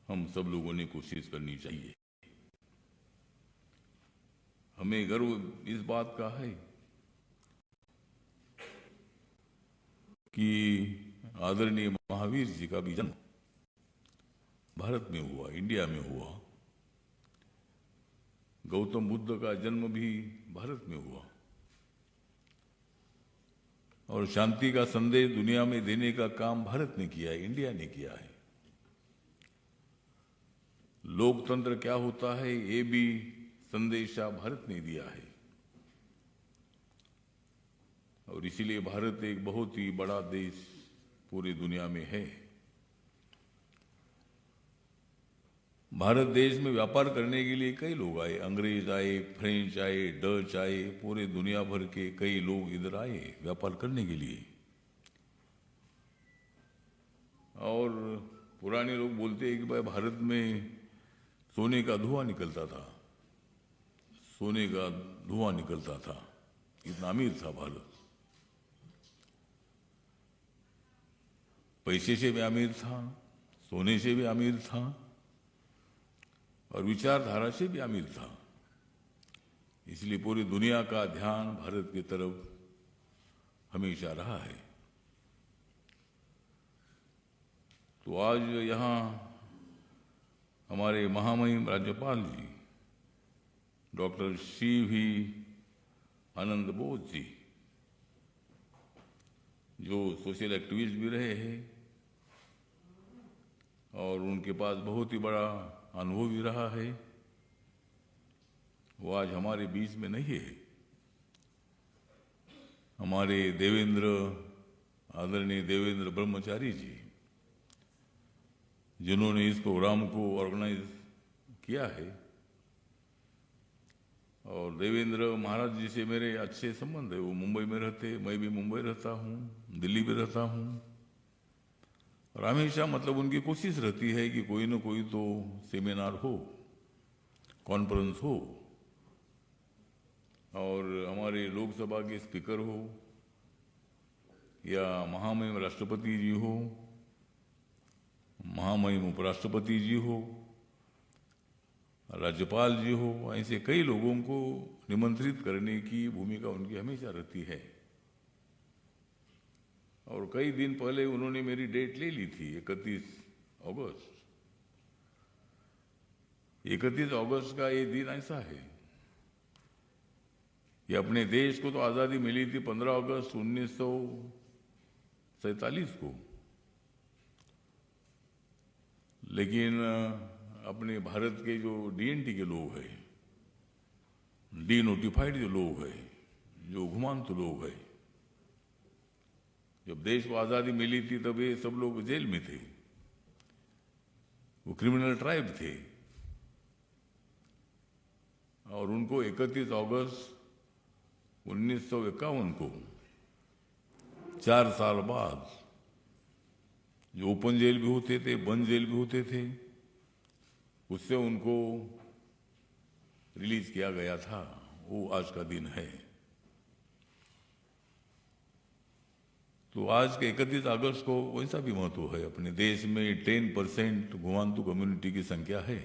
हम सब लोगों ने कोशिश करनी चाहिए। हमें गर्व इस बात का है कि आदरणीय महावीर जी का भी जन्म भारत में हुआ, इंडिया में हुआ। गौतम बुद्ध का जन्म भी भारत में हुआ और शांति का संदेश दुनिया में देने का काम भारत ने किया है, इंडिया ने किया है। लोकतंत्र क्या होता है ये भी संदेशा भारत ने दिया है और इसीलिए भारत एक बहुत ही बड़ा देश पूरी दुनिया में है। भारत देश में व्यापार करने के लिए कई लोग आए, अंग्रेज आए, फ्रेंच आए, डच आए, पूरे दुनिया भर के कई लोग इधर आए व्यापार करने के लिए। और पुराने लोग बोलते हैं कि भाई भारत में सोने का धुआं निकलता था, सोने का धुआं निकलता था, इतना अमीर था भारत। पैसे से भी अमीर था, सोने से भी अमीर था और विचारधारा से भी अमीर था। इसलिए पूरी दुनिया का ध्यान भारत की तरफ हमेशा रहा है। तो आज यहाँ हमारे महामहिम राज्यपाल जी डॉक्टर सी.वी. आनंद बोस जी, जो सोशल एक्टिविस्ट भी रहे हैं और उनके पास बहुत ही बड़ा अनुभव भी रहा है, वो आज हमारे बीच में नहीं है। हमारे आदरणीय देवेंद्र ब्रह्मचारी जी, जिन्होंने इस प्रोग्राम को ऑर्गेनाइज किया है, और देवेंद्र महाराज जी से मेरे अच्छे संबंध है। वो मुंबई में रहते, मैं भी मुंबई रहता हूँ, दिल्ली में रहता हूँ और हमेशा मतलब उनकी कोशिश रहती है कि कोई ना कोई तो सेमिनार हो, कॉन्फ्रेंस हो और हमारे लोकसभा के स्पीकर हो या महामहिम राष्ट्रपति जी हो, महामहिम उपराष्ट्रपति जी हो, राज्यपाल जी हो, ऐसे कई लोगों को निमंत्रित करने की भूमिका उनकी हमेशा रहती है। और कई दिन पहले उन्होंने मेरी डेट ले ली थी, 31 अगस्त। 31 अगस्त का ये दिन ऐसा है कि अपने देश को तो आज़ादी मिली थी 15 अगस्त 1947 को, लेकिन अपने भारत के जो डीएनटी के लोग हैं, डी नोटिफाइड जो लोग हैं, जो घुमांतु लोग हैं, जब देश को आज़ादी मिली थी तब ये सब लोग जेल में थे, वो क्रिमिनल ट्राइब थे और उनको 31 अगस्त 1951 को 4 साल बाद जो ओपन जेल भी होते थे, बंद जेल भी होते थे, उससे उनको रिलीज किया गया था। वो आज का दिन है। तो आज के 31 अगस्त को वैसा भी महत्व है। अपने देश में 10% गुवांतु कम्युनिटी की संख्या है।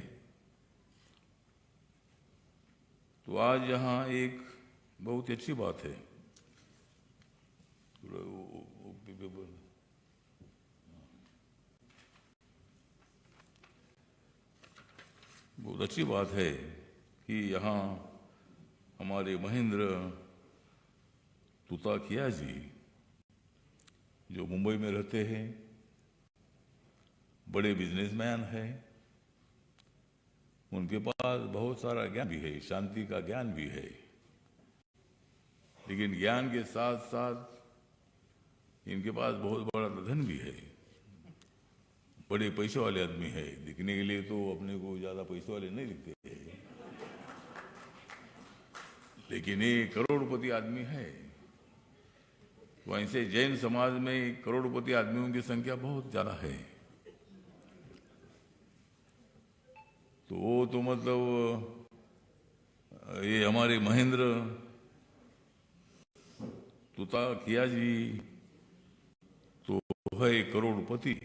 तो आज यहाँ एक बहुत ही अच्छी बात है। बहुत अच्छी बात है कि यहाँ हमारे महेंद्र तुताकिया जी, जो मुंबई में रहते हैं, बड़े बिजनेसमैन हैं, उनके पास बहुत सारा ज्ञान भी है, शांति का ज्ञान भी है, लेकिन ज्ञान के साथ साथ इनके पास बहुत बड़ा धन भी है। बड़े पैसे वाले आदमी है। दिखने के लिए तो अपने को ज्यादा पैसे वाले नहीं दिखते हैं, लेकिन ये करोड़पति आदमी है। वैसे जैन समाज में करोड़पति आदमियों की संख्या बहुत ज्यादा है। तो वो तो मतलब ये हमारे महेंद्र तुताकिया जी तो है करोड़पति,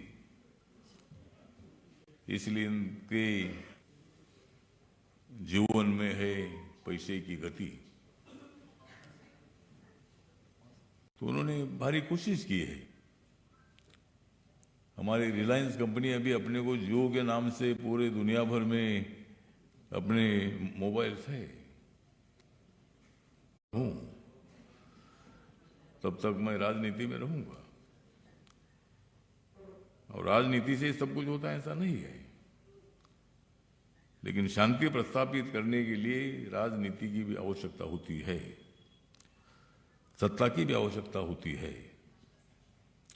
इसलिए इनके जीवन में है पैसे की गति। तो उन्होंने भारी कोशिश की है। हमारी रिलायंस कंपनी अभी अपने को जियो के नाम से पूरे दुनिया भर में अपने मोबाइल्स है। तब तक मैं राजनीति में रहूंगा, और राजनीति से सब कुछ होता है ऐसा नहीं है, लेकिन शांति प्रस्थापित करने के लिए राजनीति की भी आवश्यकता होती है, सत्ता की भी आवश्यकता होती है।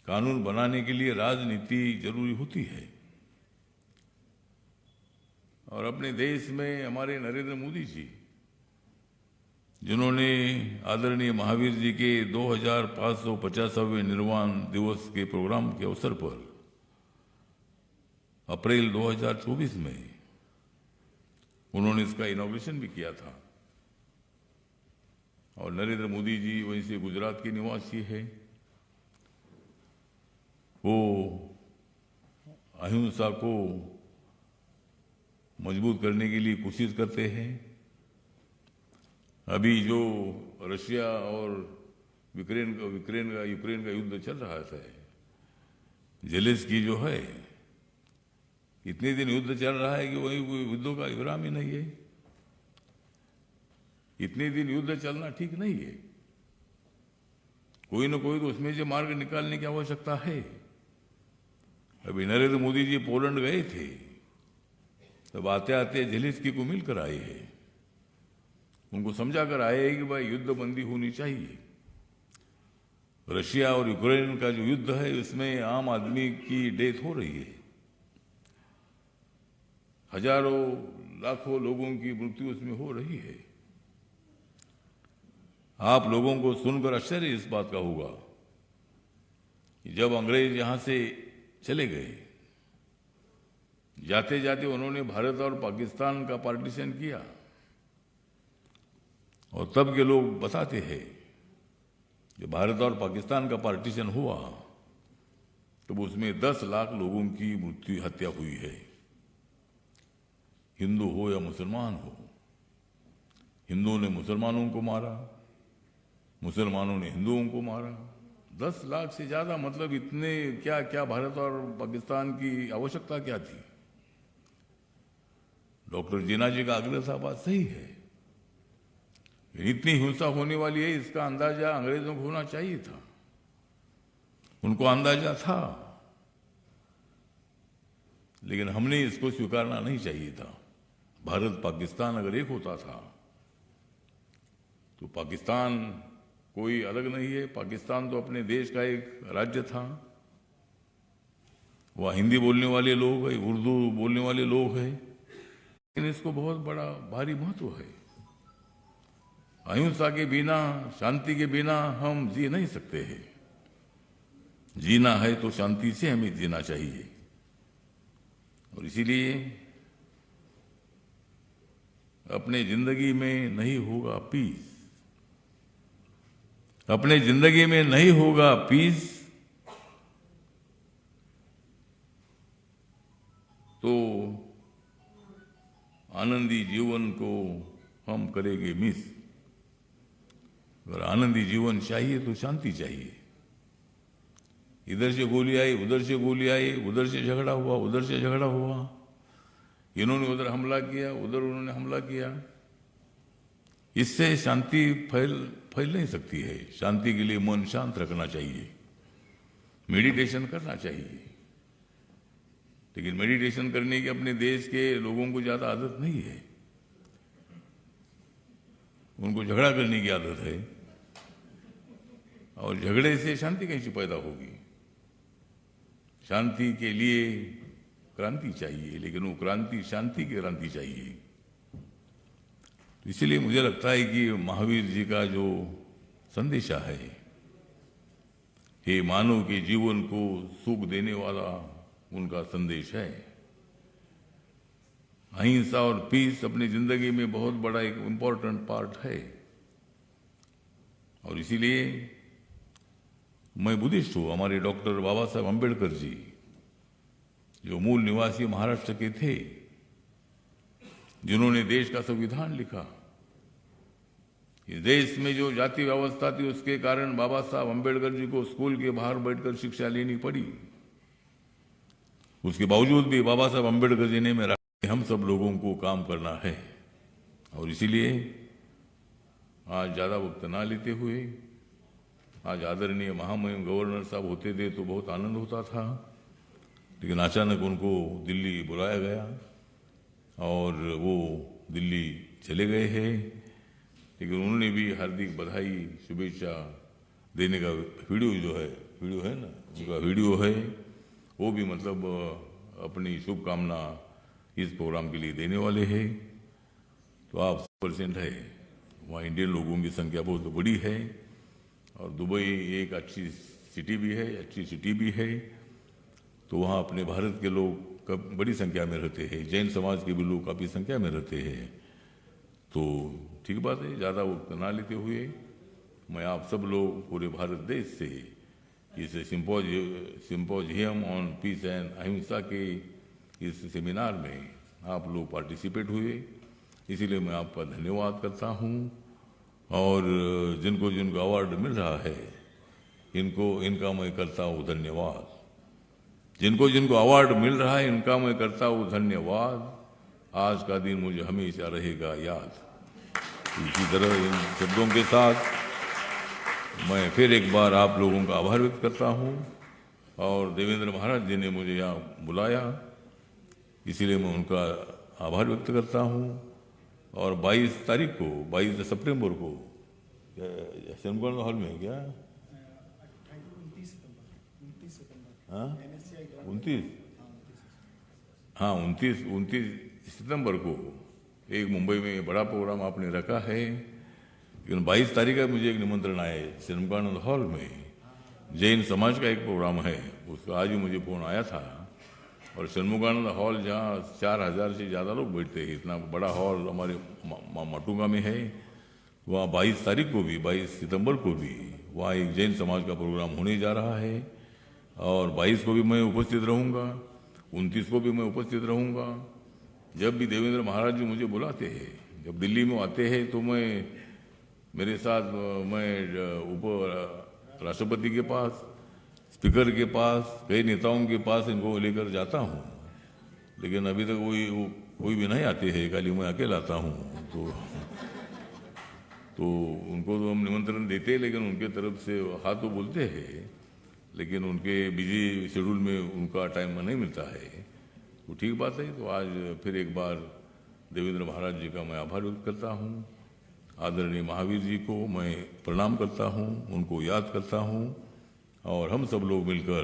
कानून बनाने के लिए राजनीति जरूरी होती है। और अपने देश में हमारे नरेंद्र मोदी जी, जिन्होंने आदरणीय महावीर जी के 2550वें निर्वाण दिवस के प्रोग्राम के अवसर पर अप्रैल 2024 में उन्होंने इसका इनॉग्रेशन भी किया था। और नरेंद्र मोदी जी वहीं से गुजरात के निवासी है। वो अहिंसा को मजबूत करने के लिए कोशिश करते हैं। अभी जो रशिया और यूक्रेन का युद्ध चल रहा है, जेलेंस्की जो है, इतने दिन युद्ध चल रहा है कि वही कोई युद्धों का विराम ही नहीं है। इतने दिन युद्ध चलना ठीक नहीं है। कोई न कोई तो उसमें से मार्ग निकालने की आवश्यकता है। अभी नरेंद्र मोदी जी पोलैंड गए थे, तब आते आते जेलेंस्की को मिलकर आए हैं। उनको समझा कर आए हैं कि भाई युद्ध बंदी होनी चाहिए। रशिया और यूक्रेन का जो युद्ध है, उसमें आम आदमी की डेथ हो रही है। हजारों लाखों लोगों की मृत्यु उसमें हो रही है। आप लोगों को सुनकर आश्चर्य इस बात का होगा कि जब अंग्रेज यहां से चले गए, जाते जाते उन्होंने भारत और पाकिस्तान का पार्टीशन किया, और तब के लोग बताते हैं कि भारत और पाकिस्तान का पार्टीशन हुआ तो उसमें 10 लाख लोगों की मृत्यु हत्या हुई है। हिंदू हो या मुसलमान हो, हिंदुओं ने मुसलमानों को मारा, मुसलमानों ने हिंदुओं को मारा। 10 लाख से ज्यादा, मतलब इतने क्या क्या भारत और पाकिस्तान की आवश्यकता क्या थी? डॉक्टर जिन्ना जी का आग्रह था, बात सही है। इतनी हिंसा होने वाली है, इसका अंदाजा अंग्रेजों को होना चाहिए था। उनको अंदाजा था, लेकिन हमने इसको स्वीकारना नहीं चाहिए था। भारत पाकिस्तान अगर एक होता था तो पाकिस्तान कोई अलग नहीं है। पाकिस्तान तो अपने देश का एक राज्य था। वह हिंदी बोलने वाले लोग हैं, उर्दू बोलने वाले लोग हैं, लेकिन इसको बहुत बड़ा भारी महत्व है। अहिंसा के बिना, शांति के बिना हम जी नहीं सकते हैं। जीना है तो शांति से हमें जीना चाहिए। और इसीलिए अपने जिंदगी में नहीं होगा पीस, अपने जिंदगी में नहीं होगा पीस तो आनंदी जीवन को हम करेंगे मिस। अगर आनंदी जीवन चाहिए तो शांति चाहिए। इधर से गोली आई, उधर से गोली आई, उधर से झगड़ा हुआ, उधर से झगड़ा हुआ, इन्होंने उधर हमला किया, उधर उन्होंने हमला किया, इससे शांति फैल नहीं सकती है। शांति के लिए मन शांत रखना चाहिए, मेडिटेशन करना चाहिए। लेकिन मेडिटेशन करने की अपने देश के लोगों को ज्यादा आदत नहीं है, उनको झगड़ा करने की आदत है। और झगड़े से शांति कैसे पैदा होगी? शांति के लिए क्रांति चाहिए, लेकिन वो क्रांति शांति की क्रांति चाहिए। इसलिए मुझे लगता है कि महावीर जी का जो संदेशा है, ये मानव के जीवन को सुख देने वाला उनका संदेश है। अहिंसा और पीस अपनी जिंदगी में बहुत बड़ा एक इम्पोर्टेंट पार्ट है। और इसीलिए मैं बुद्धिस्ट हूं। हमारे डॉक्टर बाबा साहब अम्बेडकर जी, जो मूल निवासी महाराष्ट्र के थे, जिन्होंने देश का संविधान लिखा, इस देश में जो जाति व्यवस्था थी उसके कारण बाबा साहब अम्बेडकर जी को स्कूल के बाहर बैठकर शिक्षा लेनी पड़ी। उसके बावजूद भी बाबा साहब अम्बेडकर जी ने मेरा हम सब लोगों को काम करना है। और इसीलिए आज ज्यादा वक्त ना लेते हुए, आज आदरणीय महामहिम गवर्नर साहब होते थे तो बहुत आनंद होता था, लेकिन अचानक उनको दिल्ली बुलाया गया और वो दिल्ली चले गए हैं। लेकिन उन्होंने भी हार्दिक बधाई शुभेच्छा देने का वीडियो है ना, उनका वीडियो है, वो भी मतलब अपनी शुभकामना इस प्रोग्राम के लिए देने वाले हैं। तो आप 100% है, वहाँ इंडियन लोगों की संख्या बहुत बड़ी है। और दुबई एक अच्छी सिटी भी है, अच्छी सिटी भी है, तो वहाँ अपने भारत के लोग बड़ी संख्या में रहते हैं। जैन समाज के भी लोग काफ़ी संख्या में रहते हैं। तो ठीक बात है, ज़्यादा वक्त ना लेते हुए मैं आप सब लोग पूरे भारत देश से इस सिंपोजियम ऑन पीस एंड अहिंसा के इस सेमिनार में आप लोग पार्टिसिपेट हुए, इसीलिए मैं आपका धन्यवाद करता हूँ। और जिनको जिनको अवार्ड मिल रहा है, इनका मैं करता हूँ धन्यवाद। जिनको जिनको अवार्ड मिल रहा है, इनका मैं करता हूँ धन्यवाद। आज का दिन मुझे हमेशा रहेगा याद। इसी तरह इन शब्दों के साथ मैं फिर एक बार आप लोगों का आभार व्यक्त करता हूँ। और देवेंद्र महाराज जी ने मुझे यहाँ बुलाया, इसीलिए मैं उनका आभार व्यक्त करता हूँ। और 22 तारीख को, 22 सितंबर को सेमगढ़ हॉल में क्या 29 सितंबर को एक मुंबई में बड़ा प्रोग्राम आपने रखा है। लेकिन 22 तारीख का मुझे एक निमंत्रण आया है सिनेमानंद हॉल में, जैन समाज का एक प्रोग्राम है, उसका आज ही मुझे फोन आया था। और षणमुगानंद हॉल जहाँ 4000 से ज़्यादा लोग बैठते हैं, इतना बड़ा हॉल हमारे माटुंगा में है, वहाँ 22 तारीख को भी, 22 सितंबर को भी वहाँ एक जैन समाज का प्रोग्राम होने जा रहा है। और 22 को भी मैं उपस्थित रहूँगा, 29 को भी मैं उपस्थित रहूँगा। जब भी देवेंद्र महाराज जी मुझे बुलाते हैं, जब दिल्ली में आते हैं, तो मेरे साथ मैं उप राष्ट्रपति के पास, स्पीकर के पास, कई नेताओं के पास इनको लेकर जाता हूँ। लेकिन अभी तक कोई भी नहीं आते हैं, खाली मैं अकेला आता हूँ। तो उनको तो हम निमंत्रण देते हैं, लेकिन उनके तरफ से हाँ तो बोलते हैं, लेकिन उनके बिजी शेड्यूल में उनका टाइम नहीं मिलता है। तो ठीक बात है। तो आज फिर एक बार देवेंद्र महाराज जी का मैं आभार व्यक्त करता हूँ। आदरणीय महावीर जी को मैं प्रणाम करता हूँ, उनको याद करता हूँ। और हम सब लोग मिलकर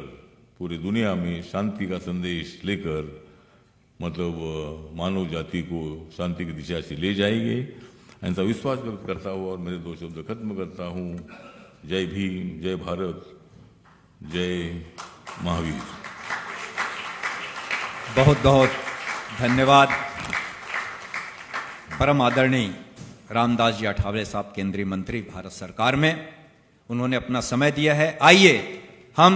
पूरी दुनिया में शांति का संदेश लेकर मतलब मानव जाति को शांति की दिशा से ले जाएंगे, ऐसा विश्वास व्यक्त करता हूँ। और मेरे 2 शब्द खत्म करता हूँ। जय भीम, जय भारत, जय महावीर। बहुत बहुत धन्यवाद। परम आदरणीय रामदास जी अठावले साहब केंद्रीय मंत्री भारत सरकार में, उन्होंने अपना समय दिया है। आइए हम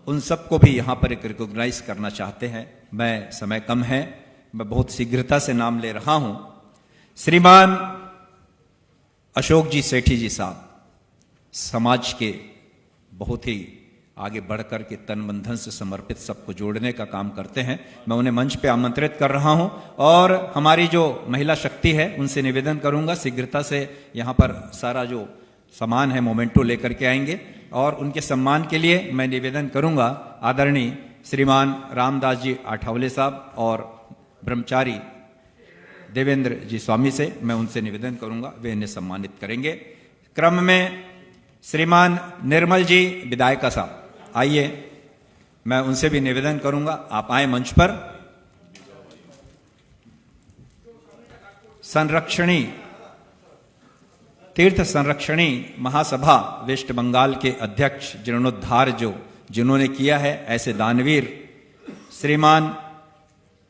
उन सबको भी यहाँ पर एक रिकॉग्नाइज करना चाहते हैं। मैं समय कम है, मैं बहुत शीघ्रता से नाम ले रहा हूं। श्रीमान अशोक जी सेठी जी साहब समाज के बहुत ही आगे बढ़कर के तन मन धन से समर्पित सबको जोड़ने का काम करते हैं। मैं उन्हें मंच पे आमंत्रित कर रहा हूं और हमारी जो महिला शक्ति है उनसे निवेदन करूंगा शीघ्रता से यहाँ पर सारा जो सामान है मोमेंटो लेकर के आएंगे और उनके सम्मान के लिए मैं निवेदन करूंगा आदरणीय श्रीमान रामदास जी अठावले साहब और ब्रह्मचारी देवेंद्र जी स्वामी से मैं उनसे निवेदन करूंगा, वे इन्हें सम्मानित करेंगे। क्रम में श्रीमान निर्मल जी विधायका साहब, आइए मैं उनसे भी निवेदन करूंगा आप आए मंच पर। संरक्षणी तीर्थ संरक्षणी महासभा वेस्ट बंगाल के अध्यक्ष जीर्णोद्धार जिन्होंने किया है, ऐसे दानवीर श्रीमान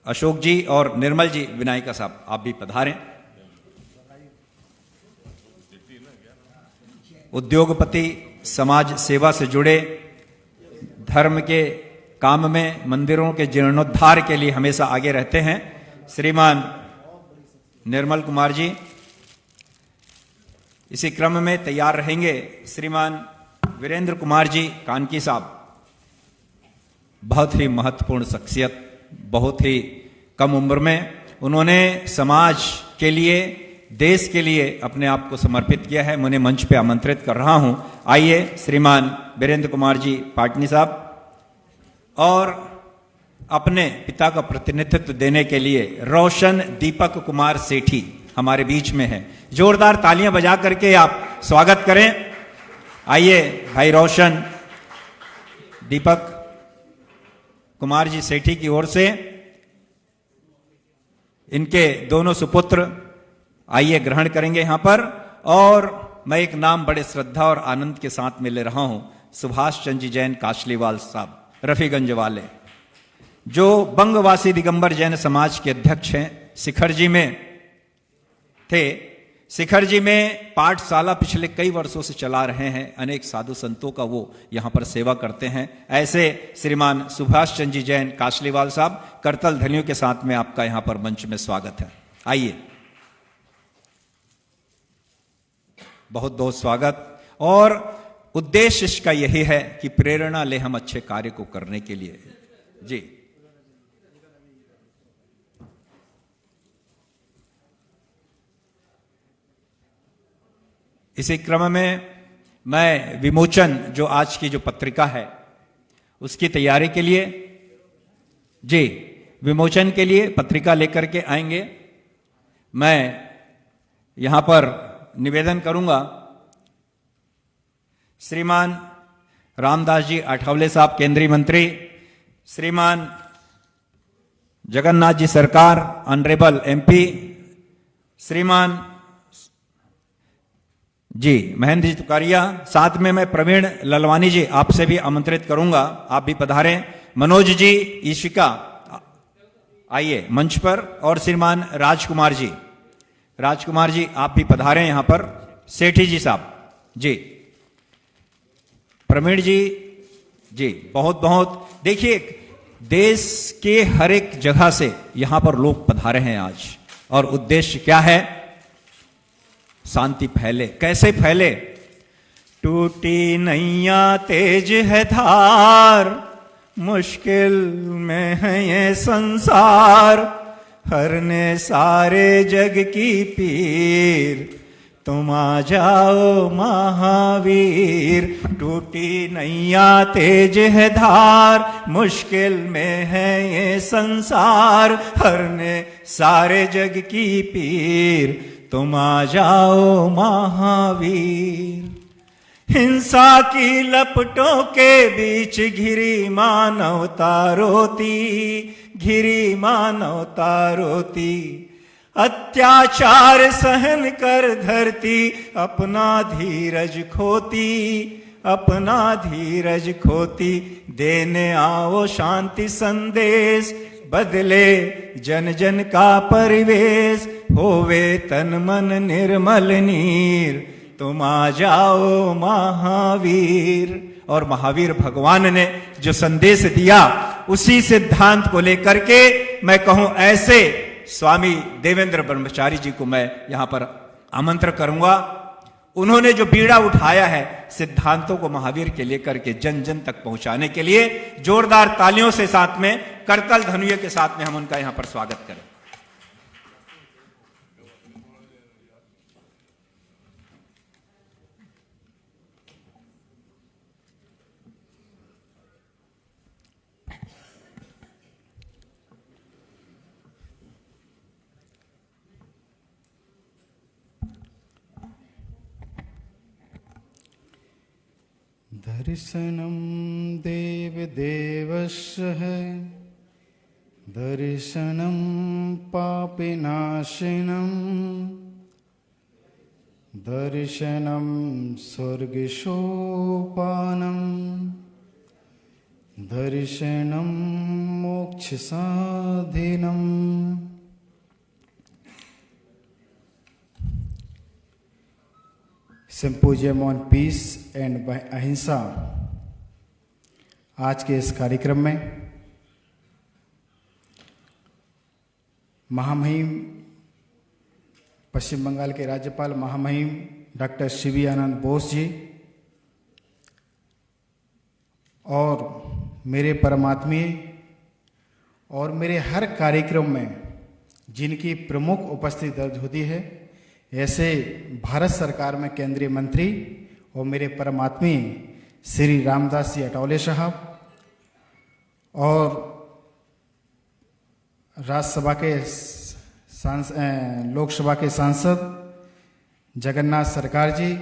अशोक जी और निर्मल जी विनायका साहब, आप भी पधारें। उद्योगपति, समाज सेवा से जुड़े, धर्म के काम में, मंदिरों के जीर्णोद्धार के लिए हमेशा आगे रहते हैं श्रीमान निर्मल कुमार जी। इसी क्रम में तैयार रहेंगे श्रीमान वीरेंद्र कुमार जी कानकी साहब, बहुत ही महत्वपूर्ण शख्सियत, बहुत ही कम उम्र में उन्होंने समाज के लिए, देश के लिए अपने आप को समर्पित किया है। मैं उन्हें मंच पे आमंत्रित कर रहा हूं। आइए श्रीमान वीरेंद्र कुमार जी पाटनी साहब, और अपने पिता का प्रतिनिधित्व देने के लिए रोशन दीपक कुमार सेठी हमारे बीच में है। जोरदार तालियां बजा करके आप स्वागत करें। आइए भाई रोशन दीपक कुमार जी सेठी की ओर से इनके दोनों सुपुत्र आइए ग्रहण करेंगे यहां पर। और मैं एक नाम बड़े श्रद्धा और आनंद के साथ में ले रहा हूं, सुभाष चंद्र जी जैन काशलीवाल साहब, रफीगंज वाले, जो बंगवासी दिगंबर जैन समाज के अध्यक्ष हैं। शिखर जी में थे, शिखर जी में पाठशाला पिछले कई वर्षों से चला रहे हैं, अनेक साधु संतों का वो यहां पर सेवा करते हैं। ऐसे श्रीमान सुभाष चंद्र जी जैन काशलीवाल साहब, करतल ध्वनियों के साथ में आपका यहां पर मंच में स्वागत है। आइए, बहुत बहुत स्वागत। और उद्देश्य इसका यही है कि प्रेरणा ले हम अच्छे कार्य को करने के लिए। जी, इसी क्रम में मैं विमोचन, जो आज की जो पत्रिका है उसकी तैयारी के लिए, जी विमोचन के लिए पत्रिका लेकर के आएंगे। मैं यहां पर निवेदन करूंगा श्रीमान रामदास जी अठावले साहब केंद्रीय मंत्री, श्रीमान जगन्नाथ जी सरकार ऑनरेबल एमपी, श्रीमान जी महेंद्र जी तुकारिया, साथ में मैं प्रवीण ललवानी जी आपसे भी आमंत्रित करूंगा, आप भी पधारें। मनोज जी ईशिका आइए मंच पर, और श्रीमान राजकुमार जी आप भी पधारें यहां पर। सेठी जी साहब, जी प्रवीण जी बहुत बहुत। देखिए, देश के हर एक जगह से यहां पर लोग पधारे हैं आज, और उद्देश्य क्या है? शांति फैले। कैसे फैले? टूटी नैया तेज है धार, मुश्किल में है ये संसार, हरने सारे जग की पीर, तुम आ जाओ महावीर। टूटी नैया तेज है धार, मुश्किल में है ये संसार, हरने सारे जग की पीर, तुम आ जाओ महावीर। हिंसा की लपटों के बीच घिरी मानवता रोती, अत्याचार सहन कर धरती अपना धीरज खोती, अपना धीरज खोती, देने आओ शांति संदेश, बदले जन जन का परिवेश, होवे तन मन निर्मल नीर, तुम आ जाओ महावीर। और महावीर भगवान ने जो संदेश दिया, उसी सिद्धांत को लेकर के मैं कहूं, ऐसे स्वामी देवेंद्र ब्रह्मचारी जी को मैं यहां पर आमंत्रण करूंगा। उन्होंने जो बीड़ा उठाया है सिद्धांतों को महावीर के लेकर के जन जन तक पहुंचाने के लिए, जोरदार तालियों से साथ में करतल धनुये के साथ में हम उनका यहां पर स्वागत करें। दर्शनं देवदेवस्य दर्शनं पापनाशनं दर्शनं स्वर्गसोपानं दर्शनं मोक्षसाधनम्। सिंपोजियम ऑन पीस एंड अहिंसा आज के इस कार्यक्रम में महामहिम पश्चिम बंगाल के राज्यपाल महामहिम डॉक्टर शिवी आनंद बोस जी और मेरे परमात्मीय और मेरे हर कार्यक्रम में जिनकी प्रमुख उपस्थिति दर्ज होती है, ऐसे भारत सरकार में केंद्रीय मंत्री और मेरे परमात्मीय श्री रामदास जी अठावले साहब और राज्यसभा के लोकसभा के सांसद जगन्नाथ सरकार जी,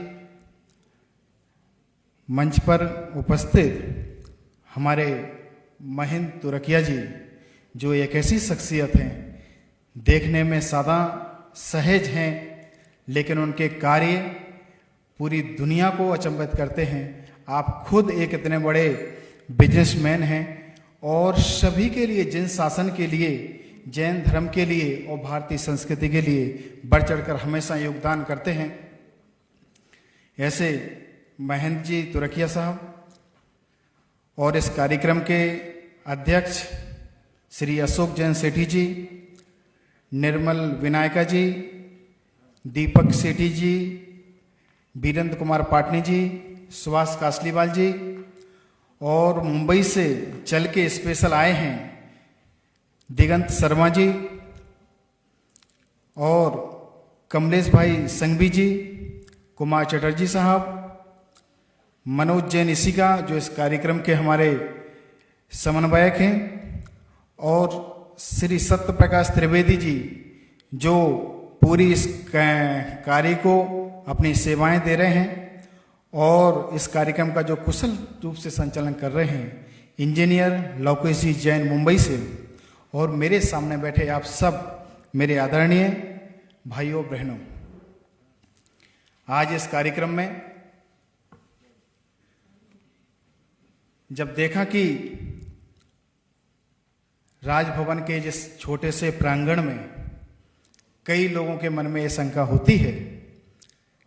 मंच पर उपस्थित हमारे महेंद्र तुरकिया जी, जो एक ऐसी शख्सियत हैं, देखने में सादा सहज हैं, लेकिन उनके कार्य पूरी दुनिया को अचंभित करते हैं। आप खुद एक इतने बड़े बिजनेसमैन हैं और सभी के लिए, जिन शासन के लिए, जैन धर्म के लिए और भारतीय संस्कृति के लिए बढ़ चढ़कर हमेशा योगदान करते हैं। ऐसे महेंद्र जी तुरकिया साहब और इस कार्यक्रम के अध्यक्ष श्री अशोक जैन सेठी जी, निर्मल विनायका जी, दीपक सेठी जी, वीरेंद्र कुमार पाटनी जी, सुभाष कासलीवाल जी और मुंबई से चल के स्पेशल आए हैं दिगंत शर्मा जी और कमलेश भाई संघवी जी, कुमार चटर्जी साहब, मनोज जैन इसिका जो इस कार्यक्रम के हमारे समन्वयक हैं और श्री सत्य प्रकाश त्रिवेदी जी जो पूरी इस कार्य को अपनी सेवाएं दे रहे हैं और इस कार्यक्रम का जो कुशल रूप से संचालन कर रहे हैं, इंजीनियर लौकेश जी जैन मुंबई से, और मेरे सामने बैठे आप सब मेरे आदरणीय भाइयों बहनों। आज इस कार्यक्रम में जब देखा कि राजभवन के जिस छोटे से प्रांगण में कई लोगों के मन में ये शंका होती है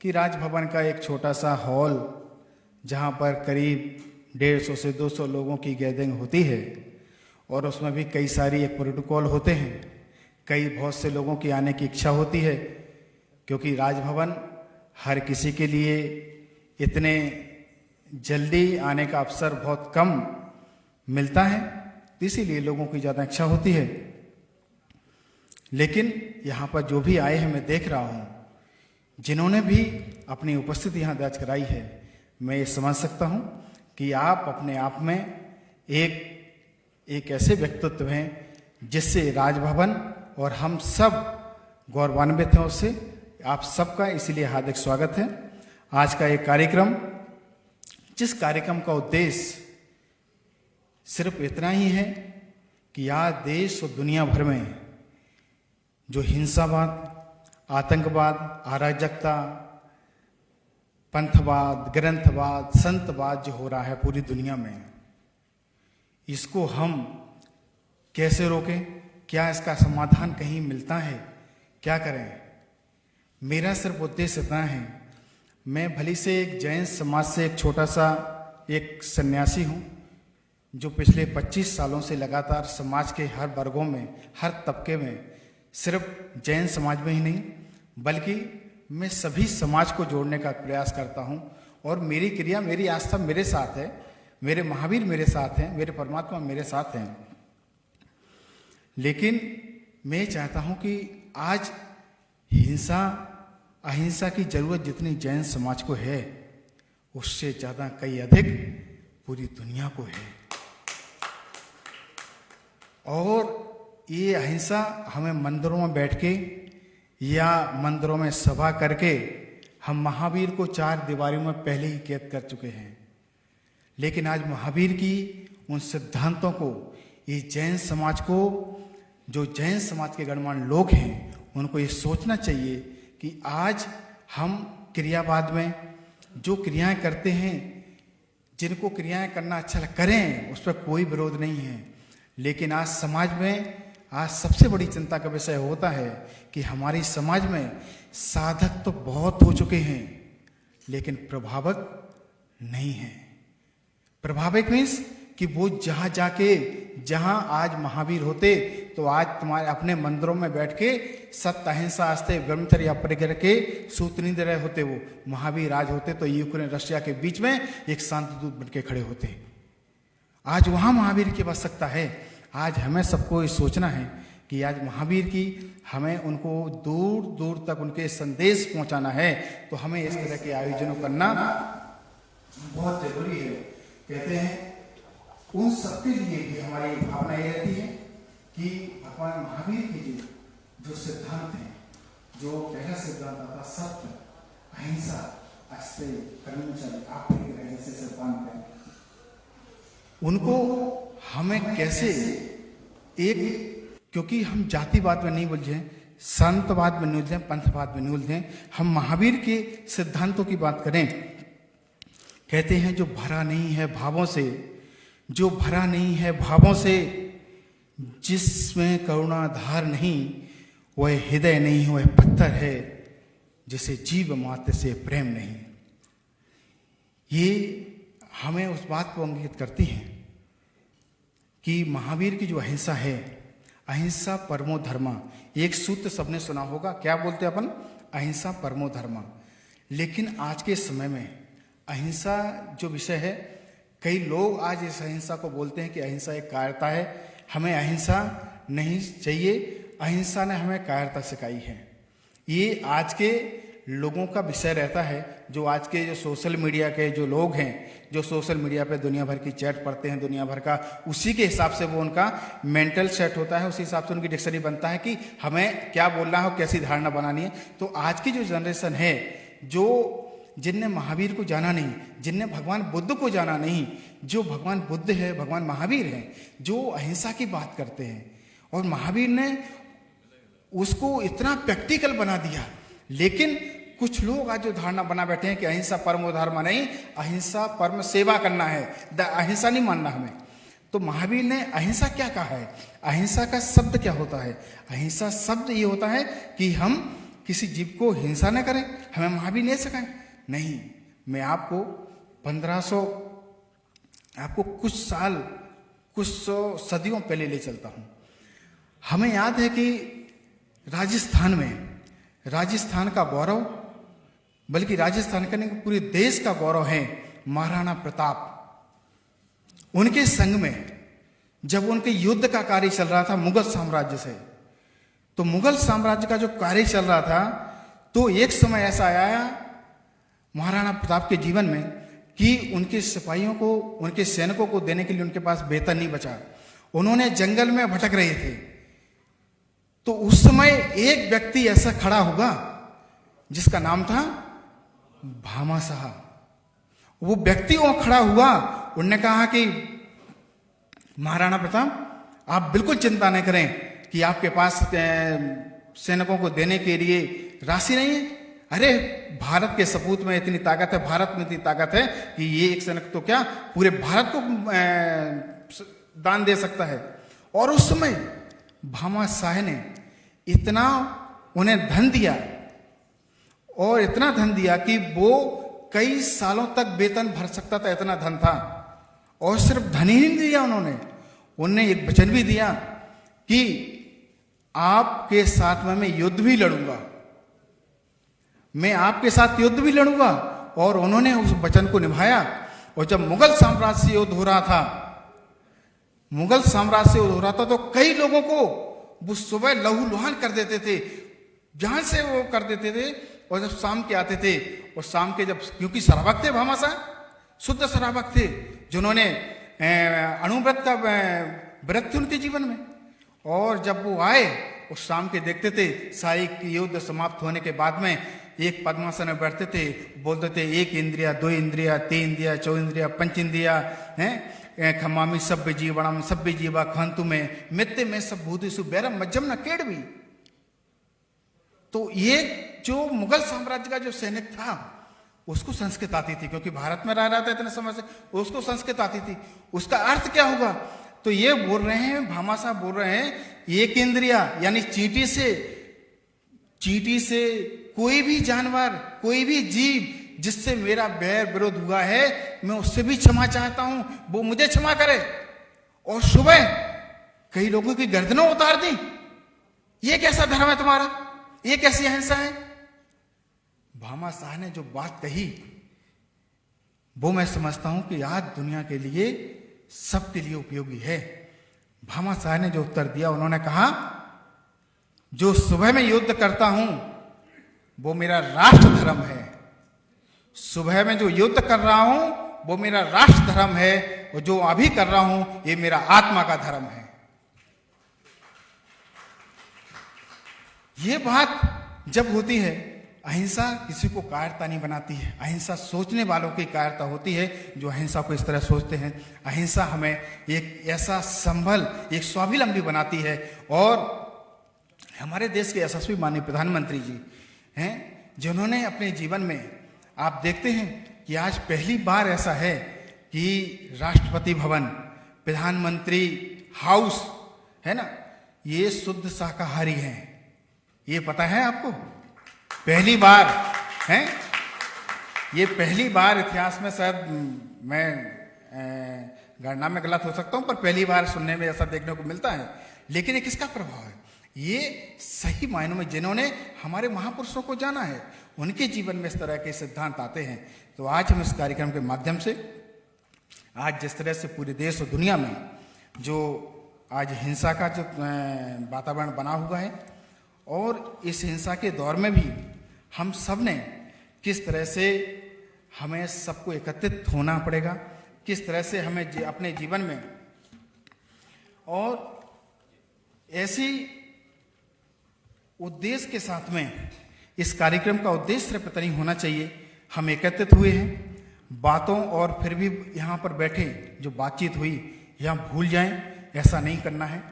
कि राजभवन का एक छोटा सा हॉल जहाँ पर करीब 150 से 200 लोगों की गैदरिंग होती है और उसमें भी कई सारी एक प्रोटोकॉल होते हैं, कई बहुत से लोगों की आने की इच्छा होती है, क्योंकि राजभवन हर किसी के लिए इतने जल्दी आने का अवसर बहुत कम मिलता है, इसीलिए लोगों की ज़्यादा इच्छा होती है। लेकिन यहाँ पर जो भी आए हैं, मैं देख रहा हूँ जिन्होंने भी अपनी उपस्थिति यहाँ दर्ज कराई है, मैं ये समझ सकता हूँ कि आप अपने आप में एक ऐसे व्यक्तित्व हैं जिससे राजभवन और हम सब गौरवान्वित हैं उससे। आप सबका इसलिए हार्दिक स्वागत है। आज का एक कार्यक्रम, जिस कार्यक्रम का उद्देश्य सिर्फ इतना ही है कि आज देश और दुनिया भर में जो हिंसावाद, आतंकवाद, अराजकता, पंथवाद, ग्रंथवाद, संतवाद जो हो रहा है पूरी दुनिया में, इसको हम कैसे रोकें? क्या इसका समाधान कहीं मिलता है? क्या करें? मेरा सिर्फ उद्देश्य इतना है, मैं भली से एक जैन समाज से एक छोटा सा एक सन्यासी हूँ जो पिछले 25 सालों से लगातार समाज के हर वर्गों में, हर तबके में, सिर्फ जैन समाज में ही नहीं बल्कि मैं सभी समाज को जोड़ने का प्रयास करता हूँ। और मेरी क्रिया, मेरी आस्था मेरे साथ है, मेरे महावीर मेरे साथ हैं, मेरे परमात्मा मेरे साथ हैं। लेकिन मैं चाहता हूँ कि आज हिंसा अहिंसा की जरूरत जितनी जैन समाज को है उससे ज़्यादा कई अधिक पूरी दुनिया को है। और ये अहिंसा हमें मंदिरों में बैठ के या मंदिरों में सभा करके हम महावीर को 4 दीवारों में पहले ही कैद कर चुके हैं। लेकिन आज महावीर की उन सिद्धांतों को ये जैन समाज को, जो जैन समाज के गणमान्य लोग हैं, उनको ये सोचना चाहिए कि आज हम क्रियावाद में जो क्रियाएं करते हैं, जिनको क्रियाएं करना अच्छा करें, उस पर कोई विरोध नहीं है। लेकिन आज समाज में आज सबसे बड़ी चिंता का विषय होता है कि हमारी समाज में साधक तो बहुत हो चुके हैं लेकिन प्रभावक नहीं है। प्रभावक मीन्स कि वो जहाँ जाके, जहाँ आज महावीर होते तो आज तुम्हारे अपने मंदिरों में बैठ के सत्य अहिंसा आस्ते ब्रह्मचर्य परिग्रह के सूत्र दे रहे होते। वो महावीर आज होते तो यूक्रेन रशिया के बीच में एक शांति दूत बन के खड़े होते। आज वहाँ महावीर की आवश्यकता है। आज हमें सबको ये सोचना है कि आज महावीर की हमें उनको दूर दूर तक उनके संदेश पहुंचाना है, तो हमें इस तरह के आयोजनों करना बहुत जरूरी है। कहते हैं उन सबके लिए भी हमारी भावना ये रहती है कि भगवान महावीर के जो सिद्धांत हैं, जो पहला सिद्धांत आता सत्य अहिंसा अस्ते कर्मचारी आपके जैसे सिद्धांत हैं, उनको हमें कैसे एक, क्योंकि हम जातिवाद में नहीं उलझे, संतवाद में नहीं उलझे, पंथवाद में नहीं उलझे, हम महावीर के सिद्धांतों की बात करें। कहते हैं जो भरा नहीं है भावों से, जो भरा नहीं है भावों से, जिसमें करुणाधार नहीं, वह हृदय नहीं, वह पत्थर है, जिसे जीव मात्र से प्रेम नहीं। ये हमें उस बात को इंगित करती हैं कि महावीर की जो अहिंसा है, अहिंसा परमो धर्मा, एक सूत्र सबने सुना होगा, क्या बोलते हैं अपन? अहिंसा परमो धर्मा। लेकिन आज के समय में अहिंसा जो विषय है, कई लोग आज इस अहिंसा को बोलते हैं कि अहिंसा एक कायरता है, हमें अहिंसा नहीं चाहिए, अहिंसा ने हमें कायरता सिखाई है। ये आज के लोगों का विषय रहता है। जो आज के जो सोशल मीडिया के जो लोग हैं, जो सोशल मीडिया पे दुनिया भर की चैट पढ़ते हैं, दुनिया भर का, उसी के हिसाब से वो उनका मेंटल सेट होता है, उसी हिसाब से उनकी डिक्शनरी बनता है कि हमें क्या बोलना है और कैसी धारणा बनानी है। तो आज की जो जनरेशन है, जो जिनने महावीर को जाना नहीं, जिनने भगवान बुद्ध को जाना नहीं, जो भगवान बुद्ध है, भगवान महावीर हैं, जो अहिंसा की बात करते हैं, और महावीर ने उसको इतना प्रैक्टिकल बना दिया। लेकिन कुछ लोग आज जो धारणा बना बैठे हैं कि अहिंसा परमो धर्म नहीं, अहिंसा परम सेवा करना है, अहिंसा नहीं मानना हमें। तो महावीर ने अहिंसा क्या कहा है? अहिंसा का शब्द क्या होता है? अहिंसा शब्द ये होता है कि हम किसी जीव को हिंसा न करें। हमें महावीर नहीं सिखाएं, नहीं। मैं आपको 1500, आपको कुछ साल, कुछ सौ सदियों पहले ले चलता हूं। हमें याद है कि राजस्थान में, राजस्थान का गौरव, बल्कि राजस्थान का नहीं पूरे देश का गौरव है महाराणा प्रताप। उनके संग में जब उनके युद्ध का कार्य चल रहा था मुगल साम्राज्य से, तो मुगल साम्राज्य का जो कार्य चल रहा था, तो एक समय ऐसा आया महाराणा प्रताप के जीवन में कि उनके सिपाहियों को, उनके सैनिकों को देने के लिए उनके पास वेतन नहीं बचा। उन्होंने जंगल में भटक रहे थे। तो उस समय एक व्यक्ति ऐसा खड़ा होगा जिसका नाम था भामाशाह। वो व्यक्ति वहां खड़ा हुआ, उन्होंने कहा कि महाराणा प्रताप आप बिल्कुल चिंता नहीं करें कि आपके पास सैनिकों को देने के लिए राशि नहीं है, अरे भारत के सपूत में इतनी ताकत है, भारत में इतनी ताकत है कि ये एक सैनिक तो क्या पूरे भारत को दान दे सकता है। और उस समय भामाशाह ने इतना उन्हें धन दिया और इतना धन दिया कि वो कई सालों तक वेतन भर सकता था, इतना धन था। और सिर्फ धन ही नहीं दिया उन्होंने एक वचन भी दिया कि आपके साथ मैं युद्ध भी लड़ूंगा, मैं आपके साथ युद्ध भी लड़ूंगा। और उन्होंने उस वचन को निभाया। और जब मुगल साम्राज्य से युद्ध हो रहा था, मुगल साम्राज्य से युद्ध हो रहा था, तो कई लोगों को वो सुबह लहूलुहान कर देते थे, जहां से वो कर देते थे। और जब शाम के आते थे, और शाम के जब, क्योंकि शराबक थे भामाशाह, शुद्ध शराबक थे, जिन्होंने अणुव्रत का व्रत थे उनके जीवन में। और जब वो आए और शाम के देखते थे, सारी युद्ध समाप्त होने के बाद में एक पद्मासन में बैठते थे, बोलते थे 1 इंद्रिया 2 इंद्रिया 3 इंद्रिया 4 इंद्रिया 5 इंद्रिया हैं, खमामी सभ्य जीवणम सभ्य जीवा खंतु में मित्य में सब भूतिषु बैरम मज्जम न केड़ भी। तो ये जो मुगल साम्राज्य का जो सैनिक था, उसको संस्कृत आती थी, क्योंकि भारत में रह रहा था इतने समय से, उसको संस्कृत आती थी। उसका अर्थ क्या होगा? तो ये बोल रहे हैं, भामाशाह बोल रहे हैं, 1 इंद्रिया यानी चींटी से कोई भी जानवर, कोई भी जीव जिससे मेरा बैर विरोध हुआ है, मैं उससे भी क्षमा चाहता हूं, वो मुझे क्षमा करे। और सुबह कई लोगों की गर्दनें उतार दी। ये कैसा धर्म है तुम्हारा? ये कैसी अहिंसा है? भामाशाह ने जो बात कही, वो मैं समझता हूं कि आज दुनिया के लिए, सबके लिए उपयोगी है। भामाशाह ने जो उत्तर दिया, उन्होंने कहा, जो सुबह में युद्ध करता हूं वो मेरा राष्ट्र धर्म है। सुबह में जो युद्ध कर रहा हूं वो मेरा राष्ट्र धर्म है, और जो अभी कर रहा हूं ये मेरा आत्मा का धर्म है। ये बात जब होती है, अहिंसा किसी को कायरता नहीं बनाती है, अहिंसा सोचने वालों की कायरता होती है, जो अहिंसा को इस तरह सोचते हैं। अहिंसा हमें एक ऐसा संबल, एक स्वावलंबी बनाती है। और हमारे देश के यशस्वी माननीय प्रधानमंत्री जी हैं, जिन्होंने अपने जीवन में, आप देखते हैं कि आज पहली बार ऐसा है कि राष्ट्रपति भवन, प्रधानमंत्री हाउस है ना, ये शुद्ध शाकाहारी हैं। ये पता है आपको? पहली बार है, ये पहली बार इतिहास में, शायद मैं गणना में गलत हो सकता हूं, पर पहली बार सुनने में ऐसा देखने को मिलता है। लेकिन ये किसका प्रभाव है? ये सही मायनों में जिन्होंने हमारे महापुरुषों को जाना है, उनके जीवन में इस तरह के सिद्धांत आते हैं। तो आज हम इस कार्यक्रम के माध्यम से, आज जिस तरह से पूरे देश और दुनिया में जो आज हिंसा का जो वातावरण बना हुआ है, और इस हिंसा के दौर में भी हम सब ने किस तरह से, हमें सबको एकत्रित होना पड़ेगा, किस तरह से हमें अपने जीवन में, और ऐसी उद्देश्य के साथ में, इस कार्यक्रम का उद्देश्य सिर्फ पता नहीं होना चाहिए, हम एकत्रित हुए हैं बातों, और फिर भी यहाँ पर बैठे जो बातचीत हुई यहाँ भूल जाएं, ऐसा नहीं करना है।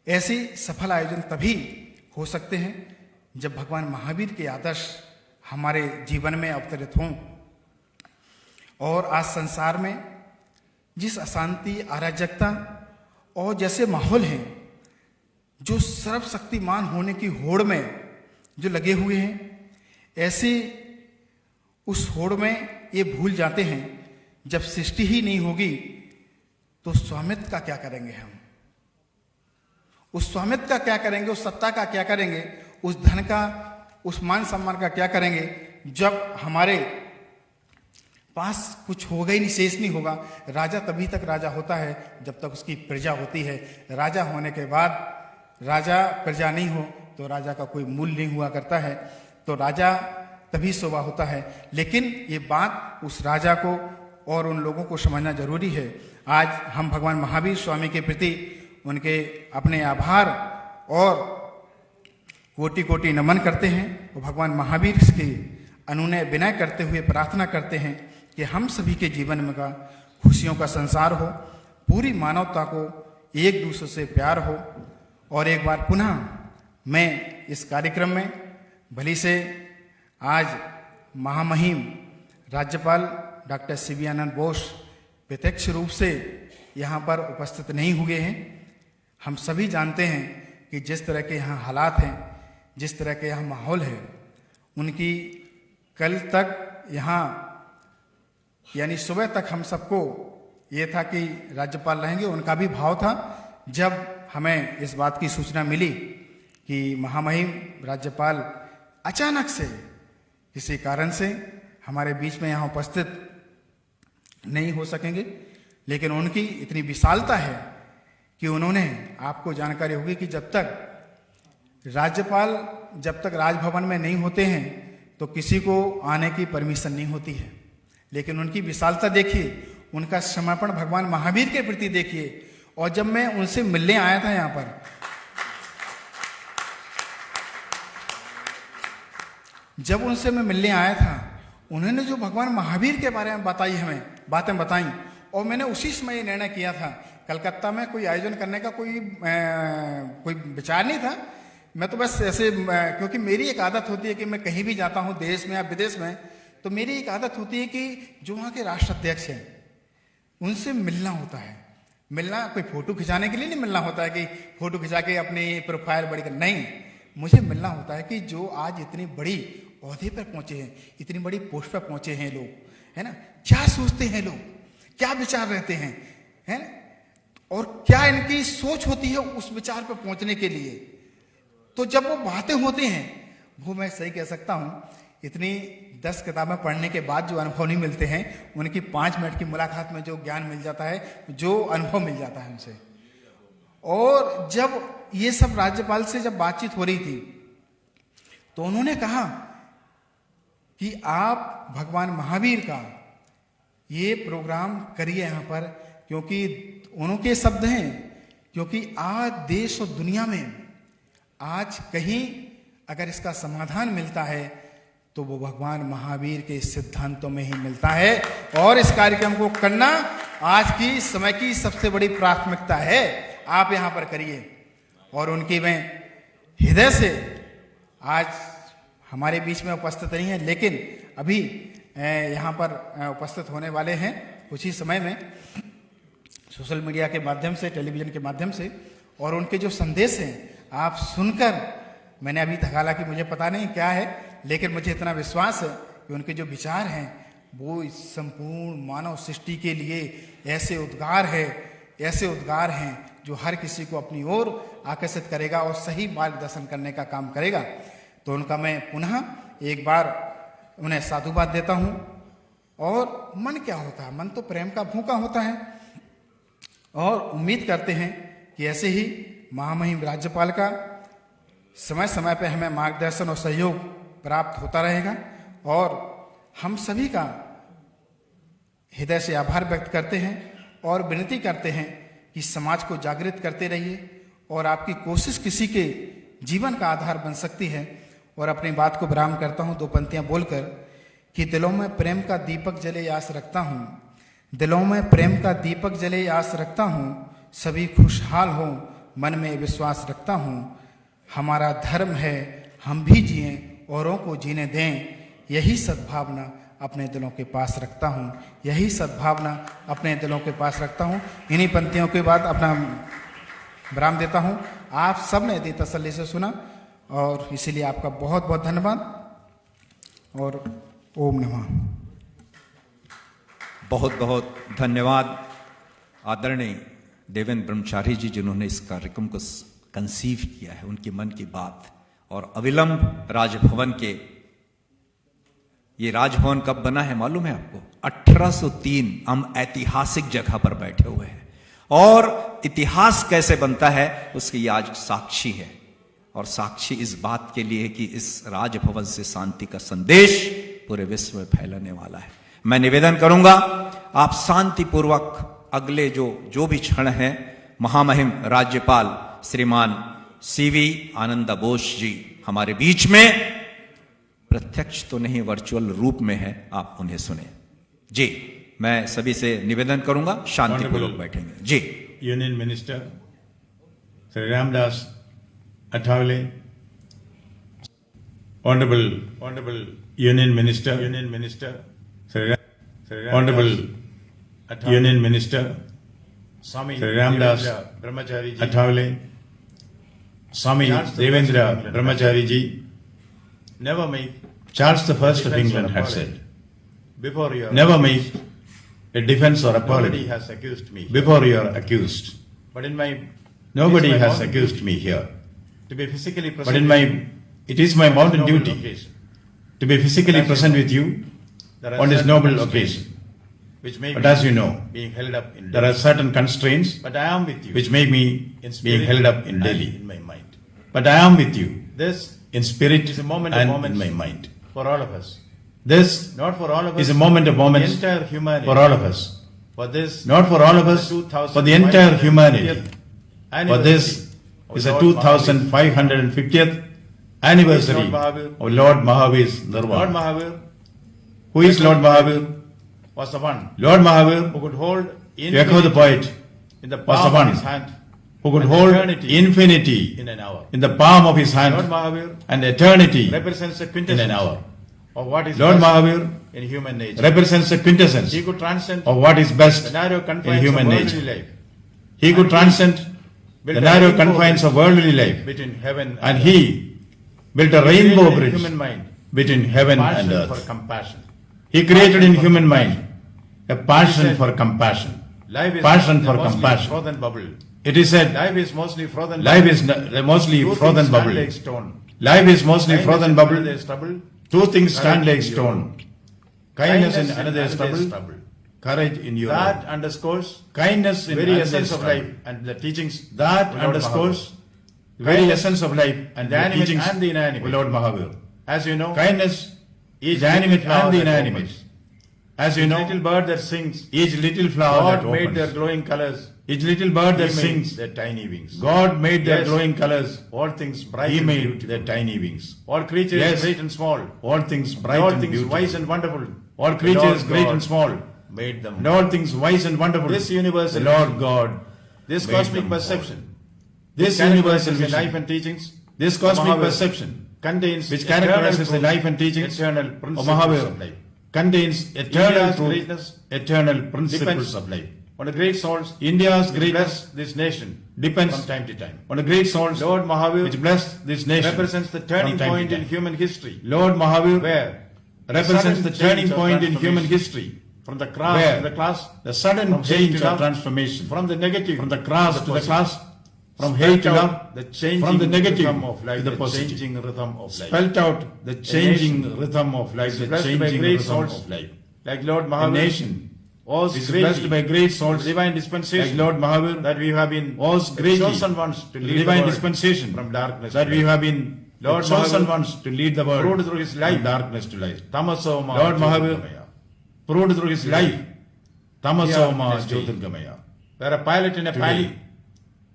ऐसे सफल आयोजन तभी हो सकते हैं जब भगवान महावीर के आदर्श हमारे जीवन में अवतरित हों। और आज संसार में जिस अशांति, अराजकता और जैसे माहौल हैं, जो सर्वशक्तिमान होने की होड़ में जो लगे हुए हैं, ऐसे उस होड़ में ये भूल जाते हैं, जब सृष्टि ही नहीं होगी तो स्वामित्व का क्या करेंगे हम? उस स्वामित्व का क्या करेंगे? उस सत्ता का क्या करेंगे? उस धन का, उस मान सम्मान का क्या करेंगे, जब हमारे पास कुछ होगा ही नहीं, शेष नहीं होगा। राजा तभी तक राजा होता है जब तक उसकी प्रजा होती है। राजा होने के बाद राजा प्रजा नहीं हो तो राजा का कोई मूल्य नहीं हुआ करता है। तो राजा तभी शोभा होता है। लेकिन ये बात उस राजा को और उन लोगों को समझना जरूरी है। आज हम भगवान महावीर स्वामी के प्रति उनके अपने आभार और कोटि कोटि नमन करते हैं, और भगवान महावीर के अनुनय विनय करते हुए प्रार्थना करते हैं कि हम सभी के जीवन में का खुशियों का संसार हो, पूरी मानवता को एक दूसरे से प्यार हो। और एक बार पुनः मैं इस कार्यक्रम में भली से आज महामहिम राज्यपाल डॉक्टर सीवी आनंद बोस प्रत्यक्ष रूप से यहाँ पर उपस्थित नहीं हुए हैं। हम सभी जानते हैं कि जिस तरह के यहाँ हालात हैं, जिस तरह के यहाँ माहौल है, उनकी कल तक यहाँ यानी सुबह तक हम सबको ये था कि राज्यपाल रहेंगे, उनका भी भाव था। जब हमें इस बात की सूचना मिली कि महामहिम राज्यपाल अचानक से किसी कारण से हमारे बीच में यहाँ उपस्थित नहीं हो सकेंगे, लेकिन उनकी इतनी विशालता है कि उन्होंने, आपको जानकारी होगी कि जब तक राजभवन में नहीं होते हैं तो किसी को आने की परमिशन नहीं होती है। लेकिन उनकी विशालता देखिए, उनका समर्पण भगवान महावीर के प्रति देखिए। और जब मैं उनसे मिलने आया था यहाँ पर, जब उनसे मैं मिलने आया था, उन्होंने जो भगवान महावीर के बारे में बताई, हमें बातें बताई, और मैंने उसी समय निर्णय किया था। कलकत्ता में कोई आयोजन करने का कोई विचार नहीं था। मैं तो बस ऐसे, क्योंकि मेरी एक आदत होती है कि मैं कहीं भी जाता हूँ, देश में या विदेश में, तो मेरी एक आदत होती है कि जो वहाँ के राष्ट्राध्यक्ष हैं उनसे मिलना होता है। मिलना कोई फोटो खिंचाने के लिए नहीं मिलना होता है कि फोटो खिंचा के अपनी प्रोफाइल बड़ी कर, नहीं, मुझे मिलना होता है कि जो आज इतनी बड़ी ओहदे पर पहुंचे हैं, इतनी बड़ी पोस्ट पर पहुंचे हैं लोग, है ना, क्या सोचते हैं लोग, क्या विचार रहते हैं, है ना, और क्या इनकी सोच होती है उस विचार पर पहुंचने के लिए। तो जब वो बातें होती हैं, वो मैं सही कह सकता हूं, इतनी 10 किताबें पढ़ने के बाद जो अनुभव नहीं मिलते हैं, उनकी 5 मिनट की मुलाकात में जो ज्ञान मिल जाता है, जो अनुभव मिल जाता है उनसे। और जब ये सब राज्यपाल से जब बातचीत हो रही थी, तो उन्होंने कहा कि आप भगवान महावीर का ये प्रोग्राम करिए यहाँ पर, क्योंकि उनके शब्द हैं, क्योंकि आज देश और दुनिया में आज कहीं अगर इसका समाधान मिलता है तो वो भगवान महावीर के सिद्धांतों में ही मिलता है। और इस कार्यक्रम को करना आज की समय की सबसे बड़ी प्राथमिकता है। आप यहाँ पर करिए। और उनकी मैं हृदय से, आज हमारे बीच में उपस्थित नहीं है, लेकिन अभी यहाँ पर उपस्थित होने वाले हैं कुछ ही समय में, सोशल मीडिया के माध्यम से, टेलीविजन के माध्यम से। और उनके जो संदेश हैं आप सुनकर, मैंने अभी तक, हालांकि मुझे पता नहीं क्या है, लेकिन मुझे इतना विश्वास है कि उनके जो विचार हैं वो इस संपूर्ण मानव सृष्टि के लिए ऐसे उद्गार हैं जो हर किसी को अपनी ओर आकर्षित करेगा और सही मार्गदर्शन करने का काम करेगा। तो उनका मैं पुनः एक बार उन्हें साधुवाद देता हूँ। और मन क्या होता है, मन तो प्रेम का भूखा होता है। और उम्मीद करते हैं कि ऐसे ही महामहिम राज्यपाल का समय समय पर हमें मार्गदर्शन और सहयोग प्राप्त होता रहेगा। और हम सभी का हृदय से आभार व्यक्त करते हैं और विनती करते हैं कि समाज को जागृत करते रहिए। और आपकी कोशिश किसी के जीवन का आधार बन सकती है। और अपनी बात को विराम करता हूँ 2 पंक्तियाँ बोलकर कि दिलों में प्रेम का दीपक जले आस रखता हूँ, दिलों में प्रेम का दीपक जले आस रखता हूँ, सभी खुशहाल हो मन में विश्वास रखता हूँ। हमारा धर्म है हम भी जिएं औरों को जीने दें, यही सद्भावना अपने दिलों के पास रखता हूँ, यही सद्भावना अपने दिलों के पास रखता हूँ। इन्हीं पंक्तियों के बाद अपना विराम देता हूँ। आप सब ने यदि तसल्ली से सुना और इसीलिए आपका बहुत बहुत धन्यवाद। और ओम नमः। बहुत बहुत धन्यवाद आदरणीय देवेंद्र ब्रह्मचारी जी, जिन्होंने इस कार्यक्रम को कंसीव किया है, उनकी मन की बात। और अविलंब राजभवन के, ये राजभवन कब बना है मालूम है आपको? 1803। हम ऐतिहासिक जगह पर बैठे हुए हैं और इतिहास कैसे बनता है उसकी ये आज साक्षी है। और साक्षी इस बात के लिए कि इस राजभवन से शांति का संदेश पूरे विश्व में फैलने वाला है। मैं निवेदन करूंगा आप शांतिपूर्वक अगले जो भी क्षण हैं महामहिम राज्यपाल श्रीमान सीवी आनंद बोस जी हमारे बीच में, प्रत्यक्ष तो नहीं वर्चुअल रूप में है, आप उन्हें सुने। जी, मैं सभी से निवेदन करूंगा शांतिपूर्वक बैठेंगे। जी। Union minister Shri Ramdas Athawale, honourable Union Minister, Sri Honorable Union Minister, Swami Sri Ramdas Brahmachari ji, Athawale, Swami Devendra Brahmachari ji, never make Charles I of defense England or had apology. said, Before your never make a defense or nobody apology has accused me. before you are accused. But in my Nobody it is my has mountain accused duty me here. to be physically present But in with you my, it is my mountain on this noble duty occasion, to be physically present with you there are on this certain noble constraints occasion. which may But be as you know, being held up in there Delhi. are certain constraints But I am with you which make me in being spirit held up in and Delhi. in my mind. But I am with you This in spirit is a moment of and moments in my mind. for all of us. This Not for all of us. is a moment of the moments entire humanity. for all of us. For this. Not for all of us, for the entire humanity. For this is the 2550th anniversary of Lord Mahavir's Lord Nirvana. Mahavir Who is Lord Mahavir? was the one Lord Mahavir, who could hold to echo the poet, in the was the palm one of his hand who could and hold eternity infinity in an hour. in the palm of his Lord hand Mahavir and eternity represents the in quintessence an hour. of what is Lord best Mahavir in human nature. represents the quintessence He could transcend of what is the best narrow in confines human of worldly nature. life He could transcend built the a narrow rainbow confines of worldly life, between heaven and earth. he built a He created rainbow in bridge human mind between heaven passion and for earth. compassion. He created in human mind a passion for compassion. Life is Passion for mostly compassion. frozen bubble. It is said, Life is mostly frozen life bubble. is mostly Two frozen things stand bubble. like stone. Life is mostly Kindness frozen in bubble. another is trouble. Two things stand like Courage in stone. your Kindness in Kindness another is trouble. trouble. Courage in your That own. underscores Kindness in very another essence is of trouble. life and the teachings That of Lord underscores Mahavir. the very Kindness, essence of life and the the animate teachings and the of inanimate. Lord Mahavir. As you know, Kindness each is the animate little flower and the that inanimate. opens, As you each know, little bird that sings, each little flower God that made their opens, glowing colors. each little bird that He made sings, their tiny wings. God made their Yes. glowing colors. All things bright He and made beautiful. their tiny wings. All creatures Yes. great and small. All things bright All and things beautiful. wise and wonderful. All The creatures Lord great God and small. made them. And all things wise and wonderful. This universal the Lord vision, God. This made cosmic them perception, This which universal characterizes the life vision. and teachings, This of cosmic Mahavir, perception, contains which eternal characterizes the truth, life and teachings eternal of principles of Mahavir, life. contains eternal India's truth, greatness eternal principles depends of life. on the great souls India's which greatness bless this nation depends from time to time. on the great souls Lord Mahavir which bless this nation. represents the from turning time to point in time. human history, Lord Mahavir where represents the sudden turning change of point in human transformation history. from the class Where to the class, the sudden from hate change to of love, transformation from the negative from the class to to the positive. class, from Spelt hate to out love, the changing from the negative rhythm of life, to the the positive. changing rhythm of life. Spelt out the changing nation rhythm of life, is the blessed by changing great rhythm souls of life. Like Lord A Mahavir nation was is greatly blessed by great souls divine like dispensation Lord Mahavir, that we have been was the greatly chosen ones to lead divine the world dispensation from darkness that to we light. have been Lord the chosen Mahavir ones to lead the proved world through his from life. darkness to light. Tamaso ma Lord Mahavir Jyotirgamaya. proved through his life, Tamaso ma Here in this Jyotirgamaya. Where a pilot in a Today, panic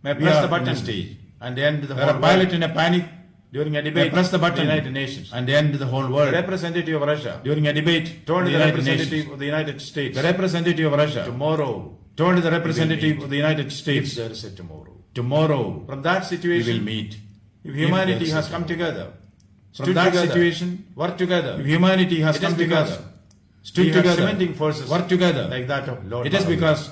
may we press are the in button a stage and end the where whole a pilot world in a panic during a may debate press the in button the United Nations. and end the whole The world. representative of Russia During a debate, told in the the United representative Nations, of the United States the representative of Russia tomorrow, told the representative of the United if States, there is a tomorrow. tomorrow From that we situation, will meet. if humanity there is has a come tomorrow. together, From stood that together, situation, worked together, if humanity has it is come because together, stood we had together, cementing forces worked together, like that of Lord it is Mahavir, because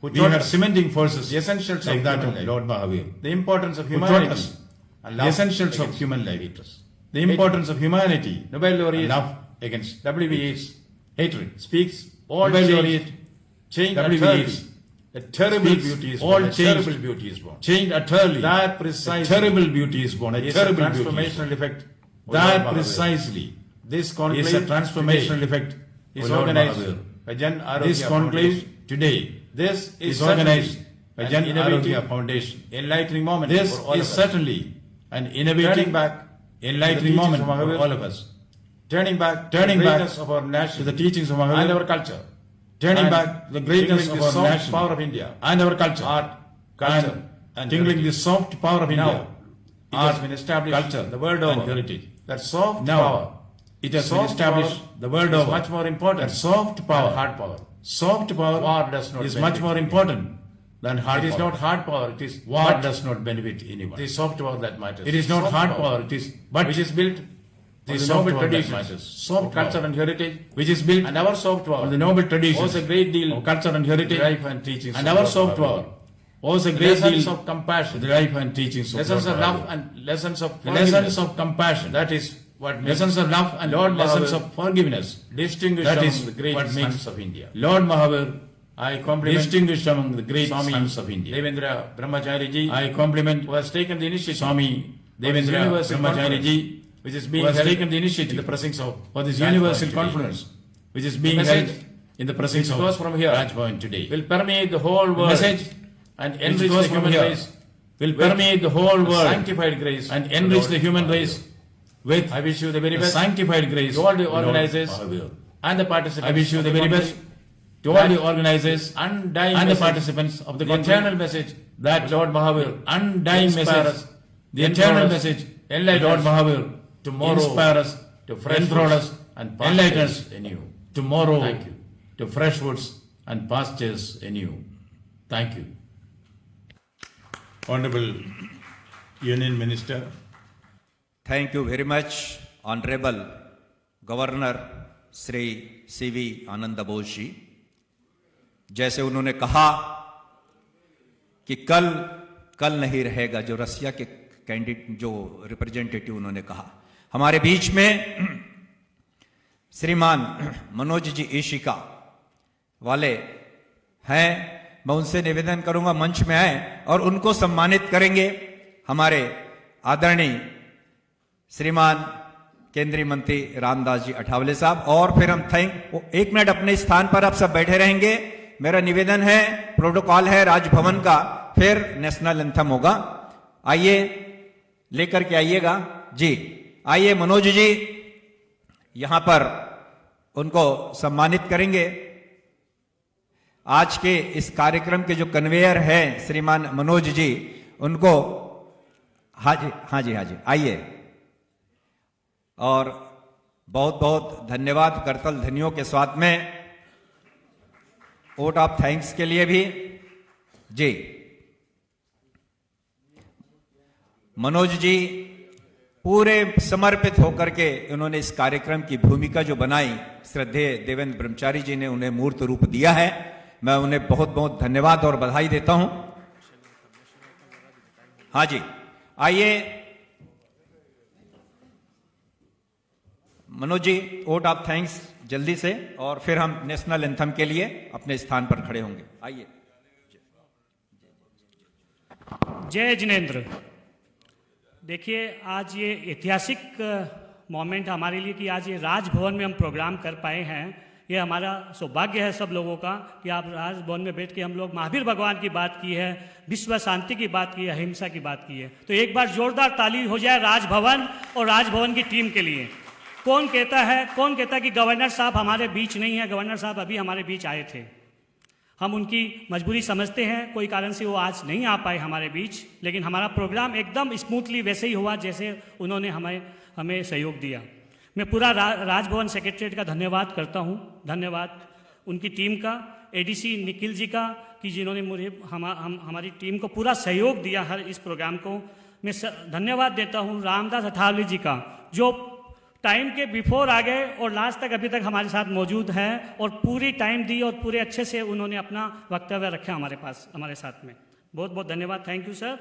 who we taught had us cementing forces the essentials like of that human of life, Lord Mahavir, the importance of who taught humanity us and the love essentials of against human life, haters. the importance of humanity, Nobel and laureate love against W.B. Yeats hatred. speaks all Nobel change, laureate change W.B. utterly. Yeats A terrible speaks beauty is all born. A change. terrible beauty is born. Changed utterly. That A precisely terrible beauty is born. A is a terrible beauty is born. transformational effect. of Lord That Mahavir. precisely This is conclave a transformational today effect is of Lord organized Mahavir. by Jan Arogya This conclave Foundation. today This is is organized certainly by an Jan innovative, Arogya Foundation. enlightening moment This for all is of us. certainly an Turning innovative, back enlightening to the moment teachings for of Mahavir, all of us. turning back Turning to the back greatness of our To nation the teachings of and Mahavir, our culture. turning and back to the greatness tingling of the our soft nation power of India, and our culture, art, culture, and tingling heritage. the soft power of India, Now, it art, has been established culture, the world and over heritage. that soft Now, power, it has been soft established power the world is over much more important that soft power, than hard power. soft power War does not is benefit much more anyone. important than hard It is power. not hard power, it is War but does not benefit anyone. it is soft power that matters. It is not Soft hard power, it is but which is built the noble traditions, soft culture and heritage, which is built, and our soft power on the noble traditions, was a great deal of culture and heritage, life and teachings, and our soft power was a great deal of compassion, the life and teachings, lessons of love and lessons of compassion. That is what lessons of love and lessons of forgiveness distinguished among the great sons of India. Lord Mahavir, I compliment distinguished among the great sons of India. Devendra Brahmachari ji, I compliment who has taken the initiative. Swami Devendra Brahmachari ji, which is being held taken the initiative in the presence of for this universal conference, which is being held in the presence of from here Raj Bhavan today, will permeate the whole world. Message and enrich the human race. Will permeate the whole world. Sanctified grace and enrich the human race with. I wish you the very best. Sanctified grace to all the organizers and the participants. I wish you the very best to all the organizers and the participants of the eternal message that Lord Mahavir undying message, the eternal message, Lord Mahavir tomorrow inspire us to fresh us and enlighten us anew. Tomorrow, thank you, to fresh woods and pastures anew. Thank you. Honorable Union Minister. Thank you very much, Honorable Governor Sri C.V. Ananda Bose जी. जैसे उन्होंने कहा कि कल नहीं रहेगा, जो रसिया के candidate जो रिप्रेजेंटेटिव उन्होंने कहा, हमारे बीच में श्रीमान मनोज जी ईशिका वाले हैं. मैं उनसे निवेदन करूंगा मंच में आए और उनको सम्मानित करेंगे. हमारे आदरणीय श्रीमान केंद्रीय मंत्री रामदास जी अठावले साहब. और फिर हम एक मिनट अपने स्थान पर आप सब बैठे रहेंगे. मेरा निवेदन है, प्रोटोकॉल है राजभवन का, फिर नेशनल एंथम होगा. आइए लेकर के आइएगा जी. आइए मनोज जी यहां पर उनको सम्मानित करेंगे. आज के इस कार्यक्रम के जो कन्वेयर हैं श्रीमान मनोज जी, उनको हाँ जी आइए. और बहुत बहुत धन्यवाद करतल धनियों के साथ में वोट ऑफ थैंक्स के लिए भी जी. मनोज जी पूरे समर्पित होकर के उन्होंने इस कार्यक्रम की भूमिका जो बनाई, श्रद्धेय देवेंद्र ब्रह्मचारी जी ने उन्हें मूर्त रूप दिया है. मैं उन्हें बहुत बहुत धन्यवाद और बधाई देता हूं. हाँ जी आइए Manoj ji, vote of thanks जल्दी से, और फिर हम नेशनल एंथम के लिए अपने स्थान पर खड़े होंगे. आइए. जय जिनेंद्र. देखिए आज ये ऐतिहासिक मोमेंट हमारे लिए कि आज ये राजभवन में हम प्रोग्राम कर पाए हैं. ये हमारा सौभाग्य है सब लोगों का कि आप राजभवन में बैठ के हम लोग महावीर भगवान की बात की है, विश्व शांति की बात की है, अहिंसा की बात की है. तो एक बार जोरदार ताली हो जाए राजभवन और राजभवन की टीम के लिए. कौन कहता है कि गवर्नर साहब हमारे बीच नहीं है. गवर्नर साहब अभी हमारे बीच आए थे, हम उनकी मजबूरी समझते हैं, कोई कारण से वो आज नहीं आ पाए हमारे बीच, लेकिन हमारा प्रोग्राम एकदम स्मूथली वैसे ही हुआ जैसे उन्होंने हमें सहयोग दिया. मैं पूरा राजभवन सेक्रेटरीट का धन्यवाद करता हूँ. धन्यवाद उनकी टीम का, एडीसी निखिल जी का, कि जिन्होंने मुझे हमारी टीम को पूरा सहयोग दिया हर इस प्रोग्राम को. मैं धन्यवाद देता हूँ रामदास अठावले जी का, जो टाइम के बिफोर आ गए और लास्ट तक अभी तक हमारे साथ मौजूद हैं और पूरी टाइम दी और पूरे अच्छे से उन्होंने अपना वक्तव्य रखा हमारे साथ में. बहुत बहुत धन्यवाद. Thank you sir.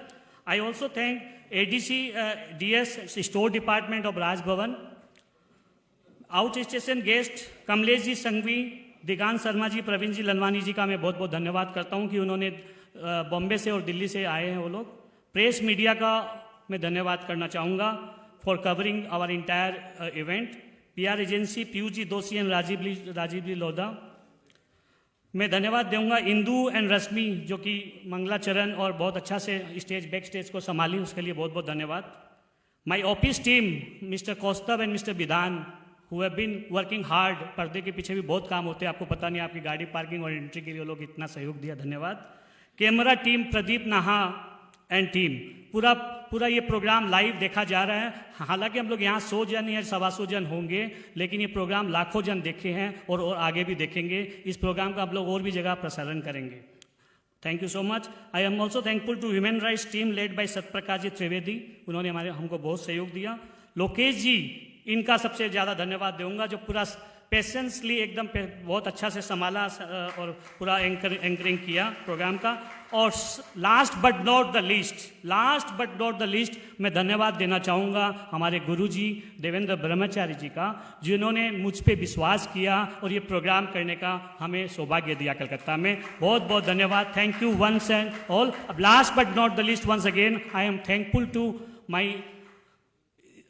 I also thank ADC DS store department of Raj Bhavan, out station guest Kamlesh ji Sanghvi, Digant Sharma ji, Pravin ji Lanwani ji का मैं बहुत बहुत धन्यवाद करता हूं कि उन्होंने बॉम्बे से और दिल्ली से आए हैं वो लोग. प्रेस मीडिया का मैं धन्यवाद करना चाहूँगा for covering our entire event. PR agency Piyu ji Doshi and Rajiv जी लोधा. मैं धन्यवाद दूंगा इंदू एंड रश्मि जो कि मंगलाचरण और बहुत अच्छा से बैक स्टेज को संभाली, उसके लिए बहुत बहुत धन्यवाद. My office team mister Kaustav and mister Vidhan who have been working hard. पर्दे के पीछे भी बहुत काम होते हैं, आपको पता नहीं, आपकी गाड़ी पार्किंग और एंट्री के लिए लोग इतना सहयोग दिया, धन्यवाद. कैमरा टीम प्रदीप नाहा एंड टीम, पूरा ये प्रोग्राम लाइव देखा जा रहा है. हालांकि हम लोग यहाँ 100 जन या 125 जन होंगे, लेकिन ये प्रोग्राम लाखों जन देखे हैं और आगे भी देखेंगे. इस प्रोग्राम का आप लोग और भी जगह प्रसारण करेंगे. Thank you so much. I am also thankful to human rights team led by Satyaprakash ji Trivedi. उन्होंने हमको बहुत सहयोग दिया. लोकेश जी इनका सबसे ज़्यादा धन्यवाद दूंगा, जो पूरा पेशेंसली एकदम बहुत अच्छा से संभाला और पूरा एंकरिंग किया प्रोग्राम का। और last but not the least मैं धन्यवाद देना चाहूँगा हमारे गुरुजी देवेंद्र ब्रह्मचारी जी का, जिन्होंने मुझ पे विश्वास किया और ये प्रोग्राम करने का हमें सौभाग्य दिया कलकत्ता में। बहुत बहुत धन्यवाद। Thank you once and all. अब last but not the least, once again I am thankful to my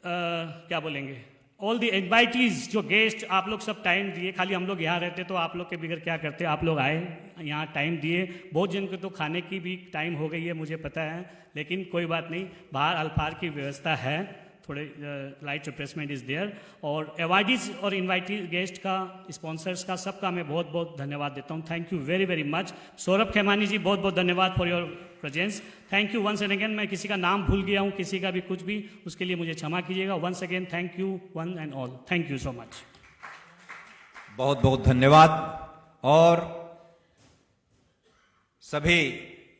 क्या बोलेंगे, ऑल द इन्वाइटीज, जो गेस्ट, आप लोग सब टाइम दिए। खाली हम लोग यहाँ रहते तो आप लोग के बगैर क्या करते, आप लोग आए यहाँ टाइम दिए। बहुत जन को तो खाने की भी टाइम हो गई है मुझे पता है, लेकिन कोई बात नहीं, बाहर अल्फार की व्यवस्था है, थोड़े लाइट रिफ्रेशमेंट इज़ देयर। और अवार्डीज और इन्वाइटी गेस्ट का, स्पॉन्सर्स का, सबका मैं बहुत बहुत धन्यवाद देता हूँ। Thank you very very much. Saurabh Khemani ji, बहुत बहुत धन्यवाद for your presence. Thank you once and again. मैं किसी का नाम भूल गया हूँ, किसी का भी कुछ भी, उसके लिए मुझे क्षमा कीजिएगा। Once again thank you one and all. Thank you so much. बहुत बहुत धन्यवाद। और सभी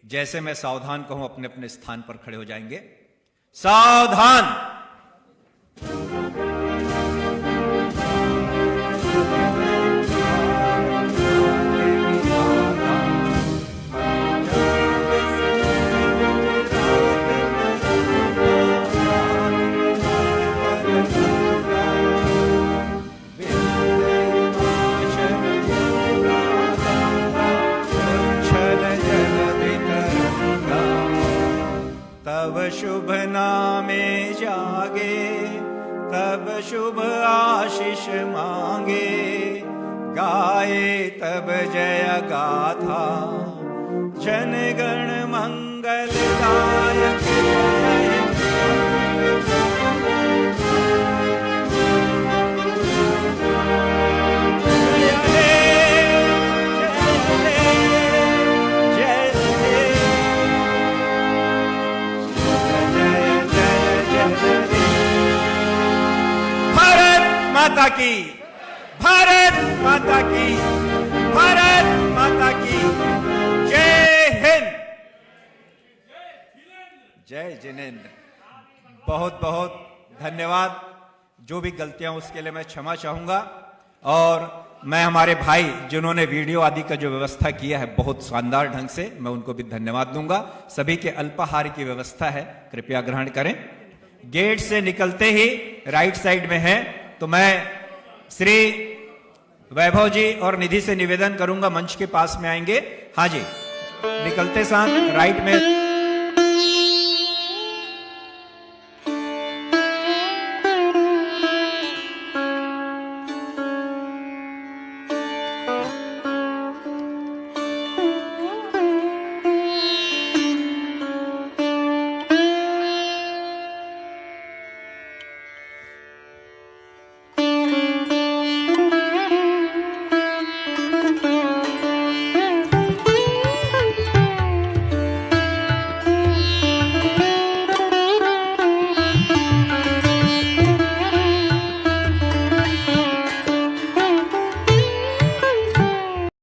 जैसे मैं सावधान कहूं अपने अपने स्थान पर खड़े हो जाएंगे। सावधान। तब शुभ नामे जागे, तब शुभ आशीष मांगे, गाए तब जय गाथा, जन गण मंगल दायक। माता की, भारत माता की, भारत माता की जय हिंद, जय जिनेंद्र। बहुत बहुत धन्यवाद। जो भी गलतियां उसके लिए मैं क्षमा चाहूंगा। और मैं हमारे भाई जिन्होंने वीडियो आदि का जो व्यवस्था किया है बहुत शानदार ढंग से, मैं उनको भी धन्यवाद दूंगा। सभी के अल्पाहार की व्यवस्था है, कृपया ग्रहण करें। गेट से निकलते ही राइट साइड में है, तो मैं श्री वैभव जी और निधि से निवेदन करूंगा मंच के पास में आएंगे। हाँ जी, निकलते साथ राइट में